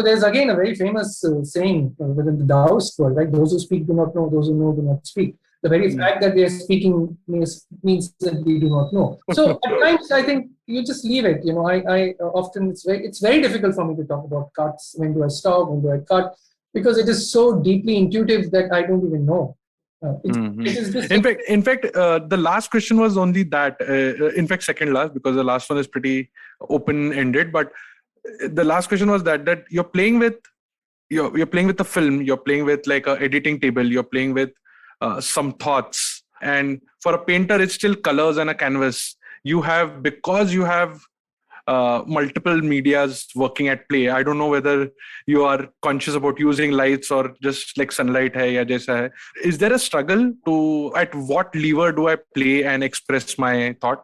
[SPEAKER 3] there's again a very famous saying within the Taoist world, right? Those who speak do not know, those who know do not speak. The very fact that they are speaking means that we do not know. So at times I think you just leave it. I often it's very difficult for me to talk about cuts. When do I stop? When do I cut? Because it is so deeply intuitive that I don't even know. It is just
[SPEAKER 2] in fact, the last question was only that. In fact, second last, because the last one is pretty open-ended. But the last question was that you're playing with the film. You're playing with like a editing table. You're playing with some thoughts. And for a painter, it's still colors and a canvas. Because you have multiple medias working at play. I don't know whether you are conscious about using lights or just like sunlight hai ya jaisa hai. Is there a struggle to at what lever do I play and express my thought?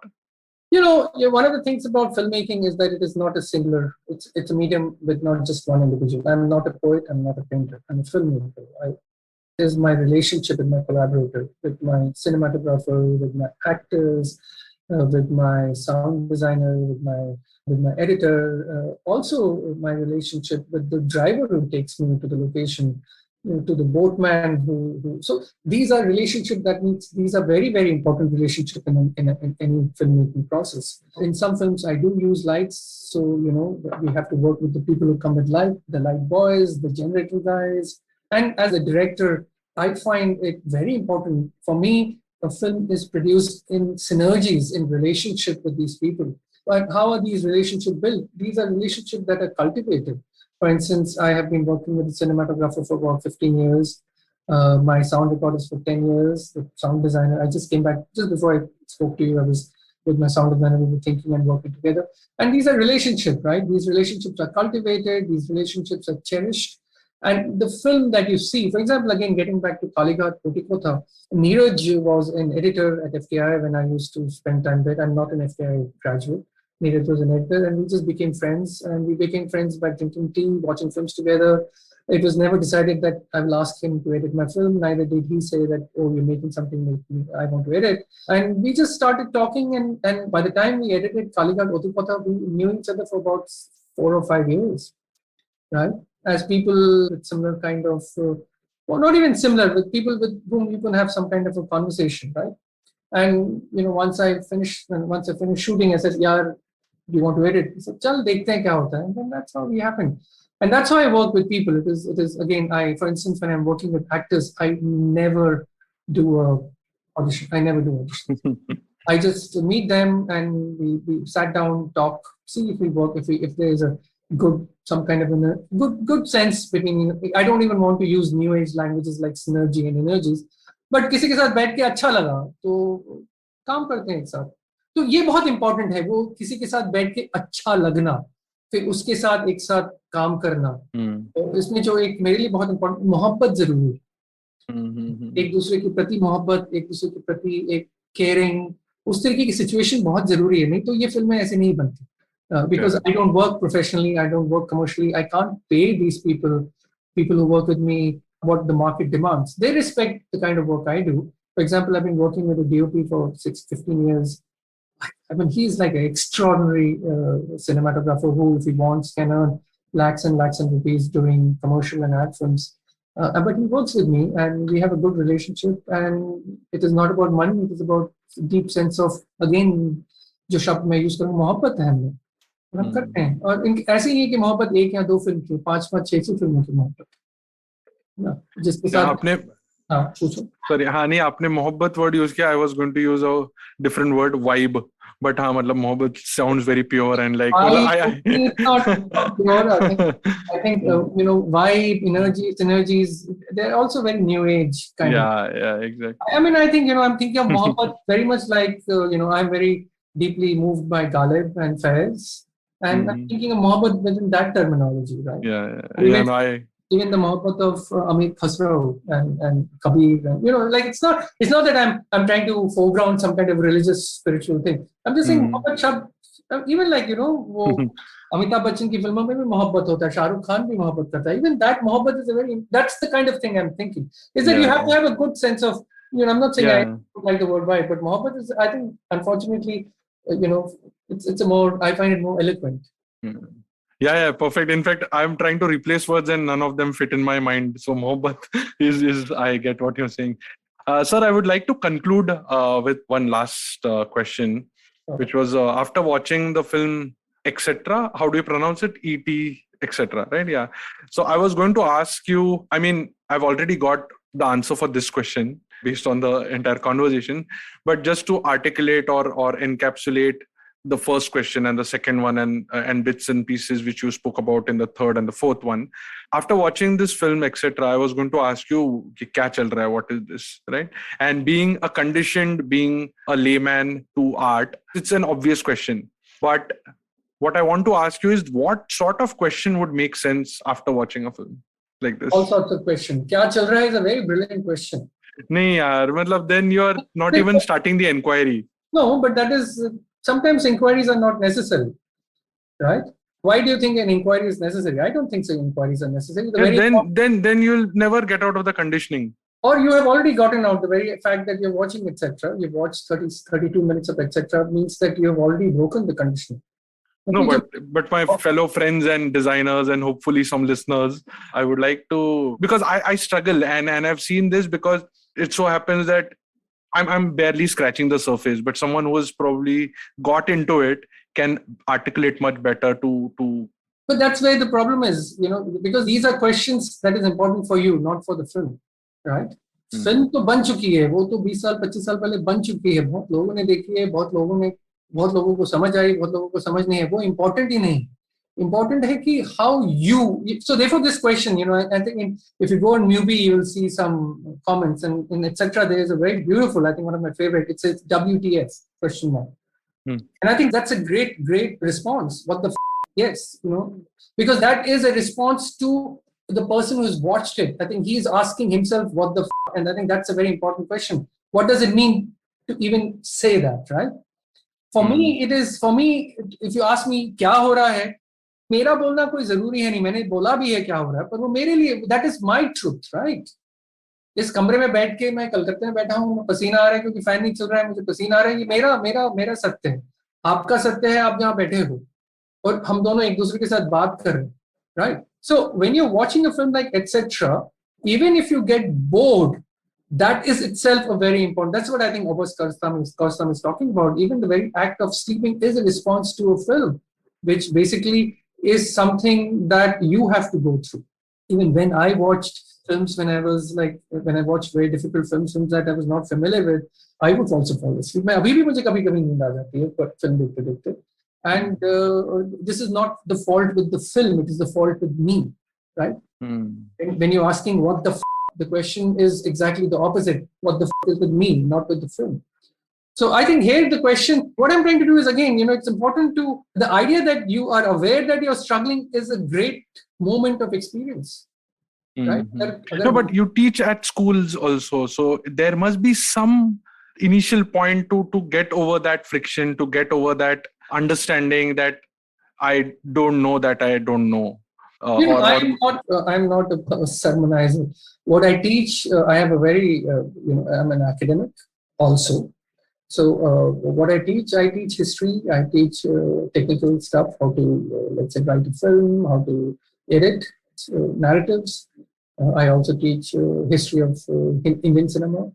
[SPEAKER 3] One of the things about filmmaking is that it is not a singular. It's a medium with not just one individual. I'm not a poet. I'm not a painter. I'm a filmmaker. It is my relationship with my collaborator, with my cinematographer, with my actors, with my sound designer, with my editor, also my relationship with the driver who takes me to the location, to the boatman who. So these are relationships these are very, very important relationships in any filmmaking process. In some films, I do use lights, so we have to work with the people who come with light, the light boys, the generator guys, and as a director, I find it very important for me. A film is produced in synergies, in relationship with these people. But how are these relationships built? These are relationships that are cultivated. For instance, I have been working with a cinematographer for about 15 years. My sound recordist for 10 years. The sound designer, I just came back just before I spoke to you. I was with my sound designer, we were thinking and working together. And these are relationships, right? These relationships are cultivated. These relationships are cherished. And the film that you see, for example, again, getting back to Kalighat Othikotha, Neeraj was an editor at FTI when I used to spend time there. I'm not an FTI graduate. Neeraj was an editor, and we just became friends. And we became friends by drinking tea, watching films together. It was never decided that I will ask him to edit my film. Neither did he say that, oh, you're making something that I want to edit. And we just started talking. And by the time we edited Kalighat Othikotha, we knew each other for about 4 or 5 years, right? As people with similar kind of, well, not even similar, with people with whom you can have some kind of a conversation, right? And once I finished shooting, I said, "Yaar, do you want to edit?" He said, "Chal, dekhte hain kya hota hai." And then that's how we happened. And that's how I work with people. It is again, for instance, when I'm working with actors, I never do a audition. I never do audition. I just meet them and we sat down, talk, see if we work, if there is a good, some kind of a good sense between. I don't even want to use new age languages like synergy and energies, but किसी के साथ बैठ के अच्छा लगा तो काम करते हैं एक साथ. तो ये बहुत इंपॉर्टेंट है, वो किसी के साथ बैठ के अच्छा लगना, फिर उसके साथ एक साथ काम करना. तो इसमें जो एक मेरे लिए बहुत इंपॉर्टेंट, मोहब्बत जरूरी है. एक दूसरे के प्रति मोहब्बत, एक दूसरे के प्रति एक केयरिंग, उस तरीके की सिचुएशन बहुत जरूरी है. नहीं तो ये फिल्में ऐसे नहीं बनती. Because I don't work professionally, I don't work commercially, I can't pay these people who work with me what the market demands. They respect the kind of work I do. For example, I've been working with a DOP for 15 years. I mean, he's like an extraordinary cinematographer who, if he wants, can earn lakhs and lakhs of rupees doing commercial and ad films. But he works with me and we have a good relationship, and it is not about money, it is about deep sense of, again, जो शब्द मैं use करूँ, मोहब्बत है हम लोग. हम करते हैं. और ऐसे ही है कि मोहब्बत 1 या 2 फिल्म की, 5-5, 6 फिल्मों की मोहब्बत ना, जिसके साथ
[SPEAKER 2] आपने
[SPEAKER 3] पूछो.
[SPEAKER 2] सॉरी, हाँ नहीं, आपने मोहब्बत वर्ड यूज किया. I was going to use a different word, vibe, but हाँ, मतलब mohabbat sounds very pure and like,
[SPEAKER 3] it's not pure. I think vibe, energy, synergies, they're also very new age kind of.
[SPEAKER 2] Yeah, exactly.
[SPEAKER 3] I mean, I think I'm thinking of mohabbat very much like I'm very deeply moved by Ghalib and Faiz. And I'm thinking of mohabbat within that terminology, right?
[SPEAKER 2] Yeah. No,
[SPEAKER 3] even the Mohabbat of Amit Khasrau and Kabir, and, like it's not that I'm trying to foreground some kind of religious spiritual thing. I'm just saying Mohabbat Shab, even like वो Amitabh Bachchan की फिल्मों में भी मोहब्बत होता है, शाहरुख खान भी मोहब्बत करता है. Even that मोहब्बत is that's the kind of thing I'm thinking. Is that you have to have a good sense of, I'm not saying I don't like the word vibe, but mohabbat is, I think, unfortunately, it's I find it more eloquent.
[SPEAKER 2] Yeah, perfect. In fact, I'm trying to replace words and none of them fit in my mind. So mohabbat is I get what you're saying. Sir, I would like to conclude with one last question, which was after watching the film, etc. How do you pronounce it? E.T., etc. Right? Yeah. So I was going to ask you, I mean, I've already got the answer for this question based on the entire conversation, but just to articulate or encapsulate the first question and the second one and bits and pieces which you spoke about in the third and the fourth one. After watching this film, etc., I was going to ask you, kya chal raha hai? What is this, right? And being a layman to art, it's an obvious question. But what I want to ask you is, what sort of question would make sense after watching a film like this?
[SPEAKER 3] All sorts of questions. Kya chal raha hai is a very brilliant question.
[SPEAKER 2] Nahi yaar, then you're not even starting the inquiry.
[SPEAKER 3] No, but that is, sometimes inquiries are not necessary, right? Why do you think an inquiry is necessary? I don't think so. Inquiries are necessary.
[SPEAKER 2] Then you'll never get out of the conditioning.
[SPEAKER 3] Or you have already gotten out. The very fact that you're watching, etc., you've watched 32 minutes of etc., means that you have already broken the conditioning.
[SPEAKER 2] But my fellow friends and designers and hopefully some listeners, I would like to, because I struggle and I've seen this, because it so happens that I'm barely scratching the surface, but someone who has probably got into it can articulate much better to.
[SPEAKER 3] But that's where the problem is, because these are questions that is important for you, not for the film, right? Film तो बन चुकी है, वो तो 20 साल 25 साल पहले बन चुकी है, बहुत लोगों ने देखी है, बहुत लोगों को समझ आई, बहुत लोगों को समझ नहीं है, वो इम्पोर्टेंट ही नहीं. Important है कि how you, so therefore this question, I think if you go on Mubi, you will see some comments and in etc. There is a very beautiful, I think one of my favorite, it says WTS question mark. And I think that's a great response. What the yes, because that is a response to the person who's watched it. I think he is asking himself what the and I think that's a very important question. What does it mean to even say that, right? For me, if you ask me क्या हो रहा है, मेरा बोलना कोई जरूरी है नहीं, मैंने बोला भी है क्या हो रहा है, पर वो मेरे लिए, that is my truth, right? इस कमरे में बैठ के मैं कलकत्ते में बैठा हूँ, पसीना आ रहा है क्योंकि फैन नहीं चल रहा है, मुझे पसीना आ रहा है, ये मेरा सत्य है. आपका सत्य है, आप जहाँ बैठे हो और हम दोनों एक दूसरे के साथ बात कर रहे हैं, right? So when you're watching a film like etc., even if you get bored, that is itself a very important. That's what I think Abbas Karstam is talking about. Even the very act of sleeping is a response to a film, which basically is something that you have to go through. Even when I watched films, when I watched very difficult films that I was not familiar with, I would also fall asleep. अभी भी मुझे कभी-कभी नींद आ जाती है film देखते. And this is not the fault with the film, it is the fault with me, right? When you're asking what the question is exactly the opposite. What the is with me, not with the film. So I think here the question, what I'm trying to do is, again, it's important to, the idea that you are aware that you're struggling is a great moment of experience. Right?
[SPEAKER 2] No, but you teach at schools also. So there must be some initial point to get over that friction, to get over that understanding that I don't know that I don't know.
[SPEAKER 3] I'm not a sermonizer. What I teach, I have a very, I'm an academic also. So what I teach history, I teach technical stuff, how to, let's say, write a film, how to edit narratives. I also teach history of Indian cinema.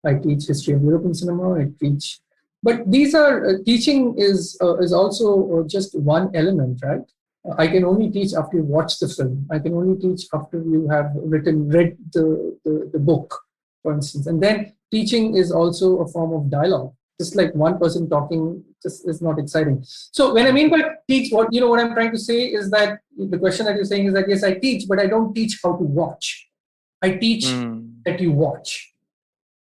[SPEAKER 3] I teach history of European cinema. I teach, but these are, teaching is also just one element, right? I can only teach after you watch the film. I can only teach after you have read the book, for instance. And then teaching is also a form of dialogue. Just like one person talking just is not exciting. So when I mean by teach, what I'm trying to say is that the question that you're saying is that yes, I teach, but I don't teach how to watch. I teach that you watch.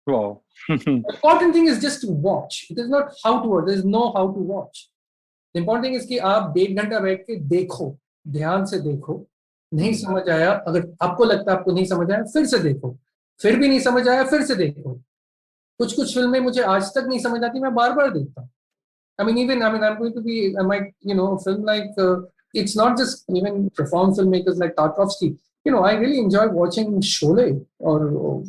[SPEAKER 2] Wow.
[SPEAKER 3] The important thing is just to watch. It is not how to watch. There is no how to watch. The important thing is कि आप 1.5 घंटा बैठ के देखो, ध्यान से देखो, नहीं समझ आया, अगर आपको लगता है आपको नहीं समझ आया, फिर से देखो, फिर भी नहीं समझ आया, फिर से देखो. कुछ फिल्में मुझे आज तक नहीं समझ आती, मैं बार बार देखता हूँ. I'm going to be, I might, film like, it's not just even profound filmmakers like Tarkovsky. I really enjoy watching Sholay or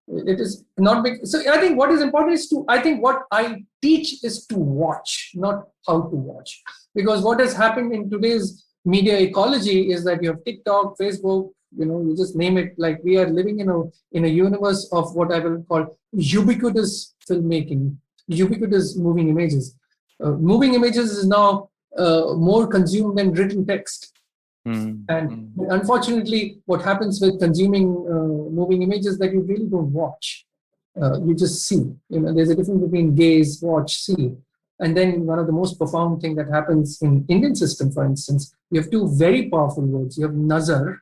[SPEAKER 3] it is not big. So I think what is important is I think what I teach is to watch, not how to watch. Because what has happened in today's media ecology is that you have TikTok, Facebook, you just name it. Like we are living in a universe of what I will call ubiquitous filmmaking, ubiquitous moving images. Moving images is now more consumed than written text. And unfortunately, what happens with consuming moving images that you really don't watch. You just see. There's a difference between gaze, watch, see. And then one of the most profound thing that happens in Indian system, for instance, you have two very powerful words. You have nazar.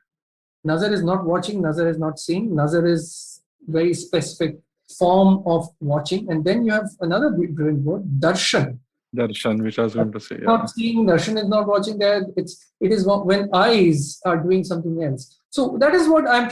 [SPEAKER 3] Nazar is not watching, nazar is not seeing. Nazar is very specific form of watching. And then you have another brilliant word, darshan.
[SPEAKER 2] Darshan, which I was going to say.
[SPEAKER 3] Not seeing, darshan is not watching. It is when eyes are doing something else. So that is what I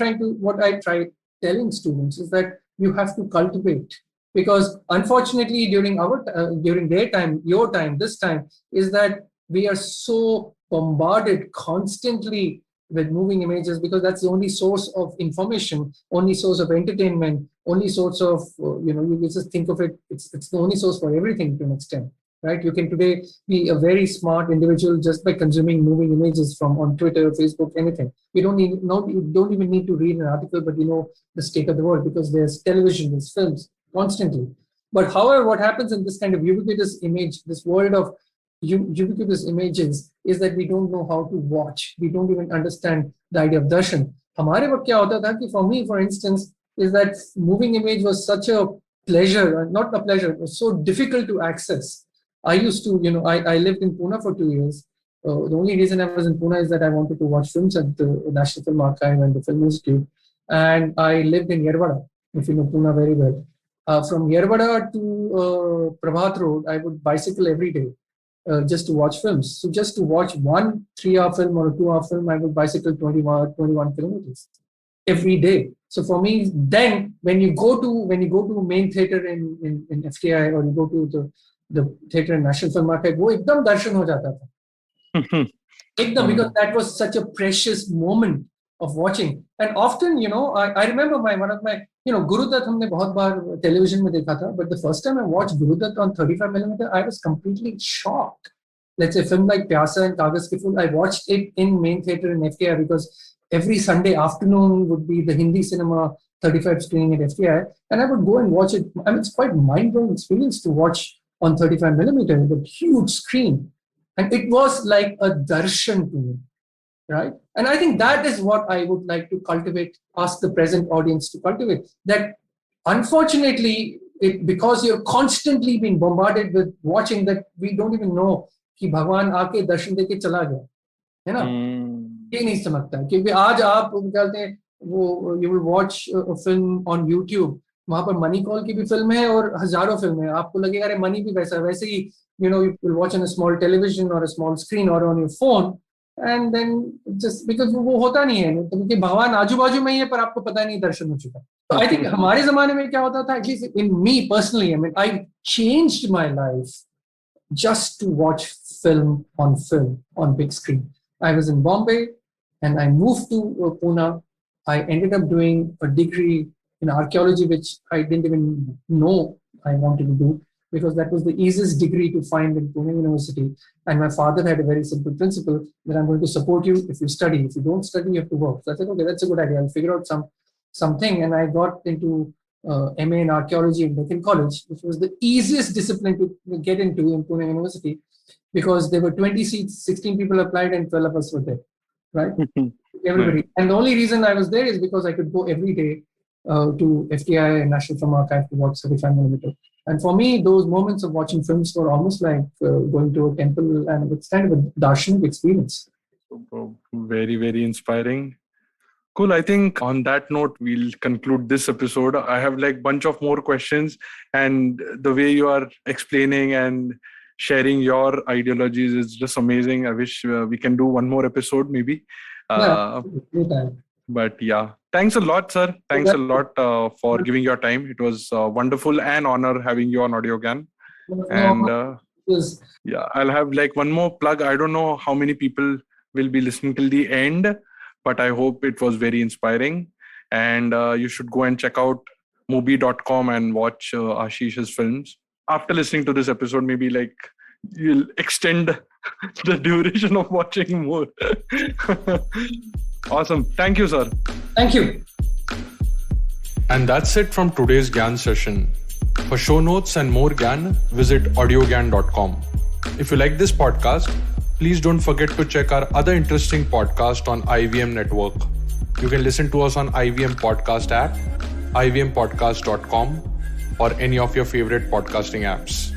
[SPEAKER 3] try telling students is that you have to cultivate, because unfortunately during their time, your time, this time, is that we are so bombarded constantly with moving images, because that's the only source of information, only source of entertainment, only source of you just think of it. It's the only source for everything to an extent. Right? You can today be a very smart individual just by consuming moving images on Twitter, Facebook, anything. You don't even need to read an article, but the state of the world, because there's television, there's films constantly. But however, what happens in this kind of ubiquitous image, this world of ubiquitous images, is that we don't know how to watch. We don't even understand the idea of darshan. हमारे वक्त क्या होता था कि for me, for instance, is that moving image was such a pleasure, not a pleasure, it was so difficult to access. I used to, I lived in Pune for 2 years. The only reason I was in Pune is that I wanted to watch films at the National Film Archive and the Film Institute. And I lived in Yerwada, if you know Pune very well. From Yerwada to Prabhat Road, I would bicycle every day just to watch films. So just to watch one 3-hour film or a 2-hour film, I would bicycle 21 kilometers every day. So for me, then when you go to main theater in FTI, or you go to the theater in National Film Archive, वो एकदम दर्शन हो जाता था. एकदम, because that was such a precious moment of watching. And often, I remember one of my, Gurudutt हमने बहुत बार television में देखा था, but the first time I watched Gurudutt on 35mm, I was completely shocked. Let's say a film like Pyasa and Kagaz Ki Phool, I watched it in main theater in FTI, because every Sunday afternoon would be the Hindi cinema 35 screening at FTI, and I would go and watch it. I mean, it's quite mind-blowing experience to watch on 35mm, the huge screen. And it was like a darshan to me, right? And I think that is what I would like to cultivate, ask the present audience to cultivate. That unfortunately, because you're constantly being bombarded with watching, that we don't even know कि भगवान आके दर्शन देके चला गया, है ना? ये नहीं समझता, क्योंकि आज आप कहते हैं वो you will watch a film on YouTube, वहां पर मनी कॉल की भी फिल्म है और हजारों फिल्म है, आपको लगेगा अरे मनी भी वैसे ही you will watch on a small television or a small screen or on your phone, and then just because वो होता नहीं है, क्योंकि भगवान आजू बाजू में ही है पर आपको पता नहीं दर्शन हो चुका. So I think हमारे जमाने में क्या होता था, at least in me personally, I mean, I changed my life just to watch film on big screen. I was in Bombay and I moved to Pune. I ended up doing a degree in archaeology, which I didn't even know I wanted to do, because that was the easiest degree to find in Pune University. And my father had a very simple principle that I'm going to support you if you study. If you don't study, you have to work. So I said, okay, that's a good idea. I'll figure out something. And I got into MA in archaeology in Deccan College, which was the easiest discipline to get into in Pune University, because there were 20 seats, 16 people applied, and 12 of us were there, right? Everybody. And the only reason I was there is because I could go every day to FTI and National Film Archive to watch 35mm. And for me, those moments of watching films were almost like going to a temple, and it's kind of a darshanik experience.
[SPEAKER 2] Very, very inspiring. Cool. I think on that note, we'll conclude this episode. I have like bunch of more questions, and the way you are explaining and sharing your ideologies is just amazing. I wish we can do one more episode maybe.
[SPEAKER 3] Anytime.
[SPEAKER 2] But yeah, thanks a lot, sir. Thanks a lot for giving your time. It was wonderful and honor having you on AudioGAN. And
[SPEAKER 3] Yes.
[SPEAKER 2] yeah, I'll have like one more plug. I don't know how many people will be listening till the end, but I hope it was very inspiring. And you should go and check out Mubi.com and watch Ashish's films. After listening to this episode, maybe like you'll extend the duration of watching more. Awesome. Thank you, sir.
[SPEAKER 3] Thank you.
[SPEAKER 5] And that's it from today's GAN session. For show notes and more GAN, visit audiogan.com. If you like this podcast, please don't forget to check our other interesting podcast on IVM Network. You can listen to us on IVM Podcast app, ivmpodcast.com, or any of your favorite podcasting apps.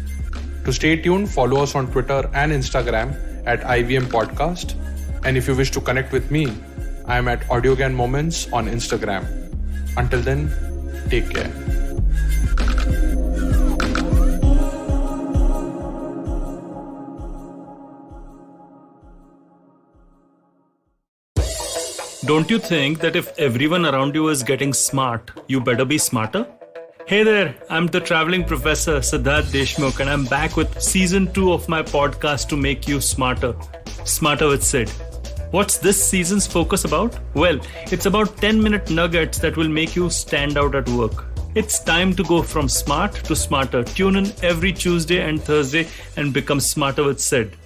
[SPEAKER 5] To stay tuned, follow us on Twitter and Instagram at IVM Podcast. And if you wish to connect with me, I am at AudioGAN Moments on Instagram. Until then, take care.
[SPEAKER 6] Don't you think that if everyone around you is getting smart, you better be smarter? Hey there, I'm the traveling professor Siddharth Deshmukh, and I'm back with season 2 of my podcast to make you smarter. Smarter with Sid. What's this season's focus about? Well, it's about 10-minute nuggets that will make you stand out at work. It's time to go from smart to smarter. Tune in every Tuesday and Thursday and become smarter with Sid.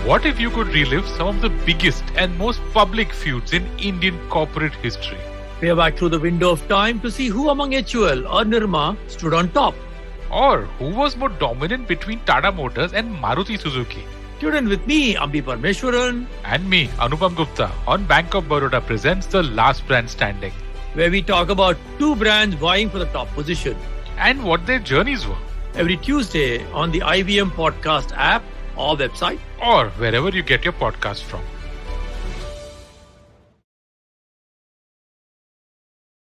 [SPEAKER 7] What if you could relive some of the biggest and most public feuds in Indian corporate history?
[SPEAKER 8] Peer back through the window of time to see who among HUL or Nirma stood on top.
[SPEAKER 7] Or who was more dominant between Tata Motors and Maruti Suzuki?
[SPEAKER 8] Tune in with me, Ambi Parmeshwaran,
[SPEAKER 7] And me, Anupam Gupta, on Bank of Baroda presents The Last Brand Standing,
[SPEAKER 8] where we talk about two brands vying for the top position.
[SPEAKER 7] and what their journeys were,
[SPEAKER 8] Every Tuesday on the IVM Podcast app or website.
[SPEAKER 7] or wherever you get your podcast from.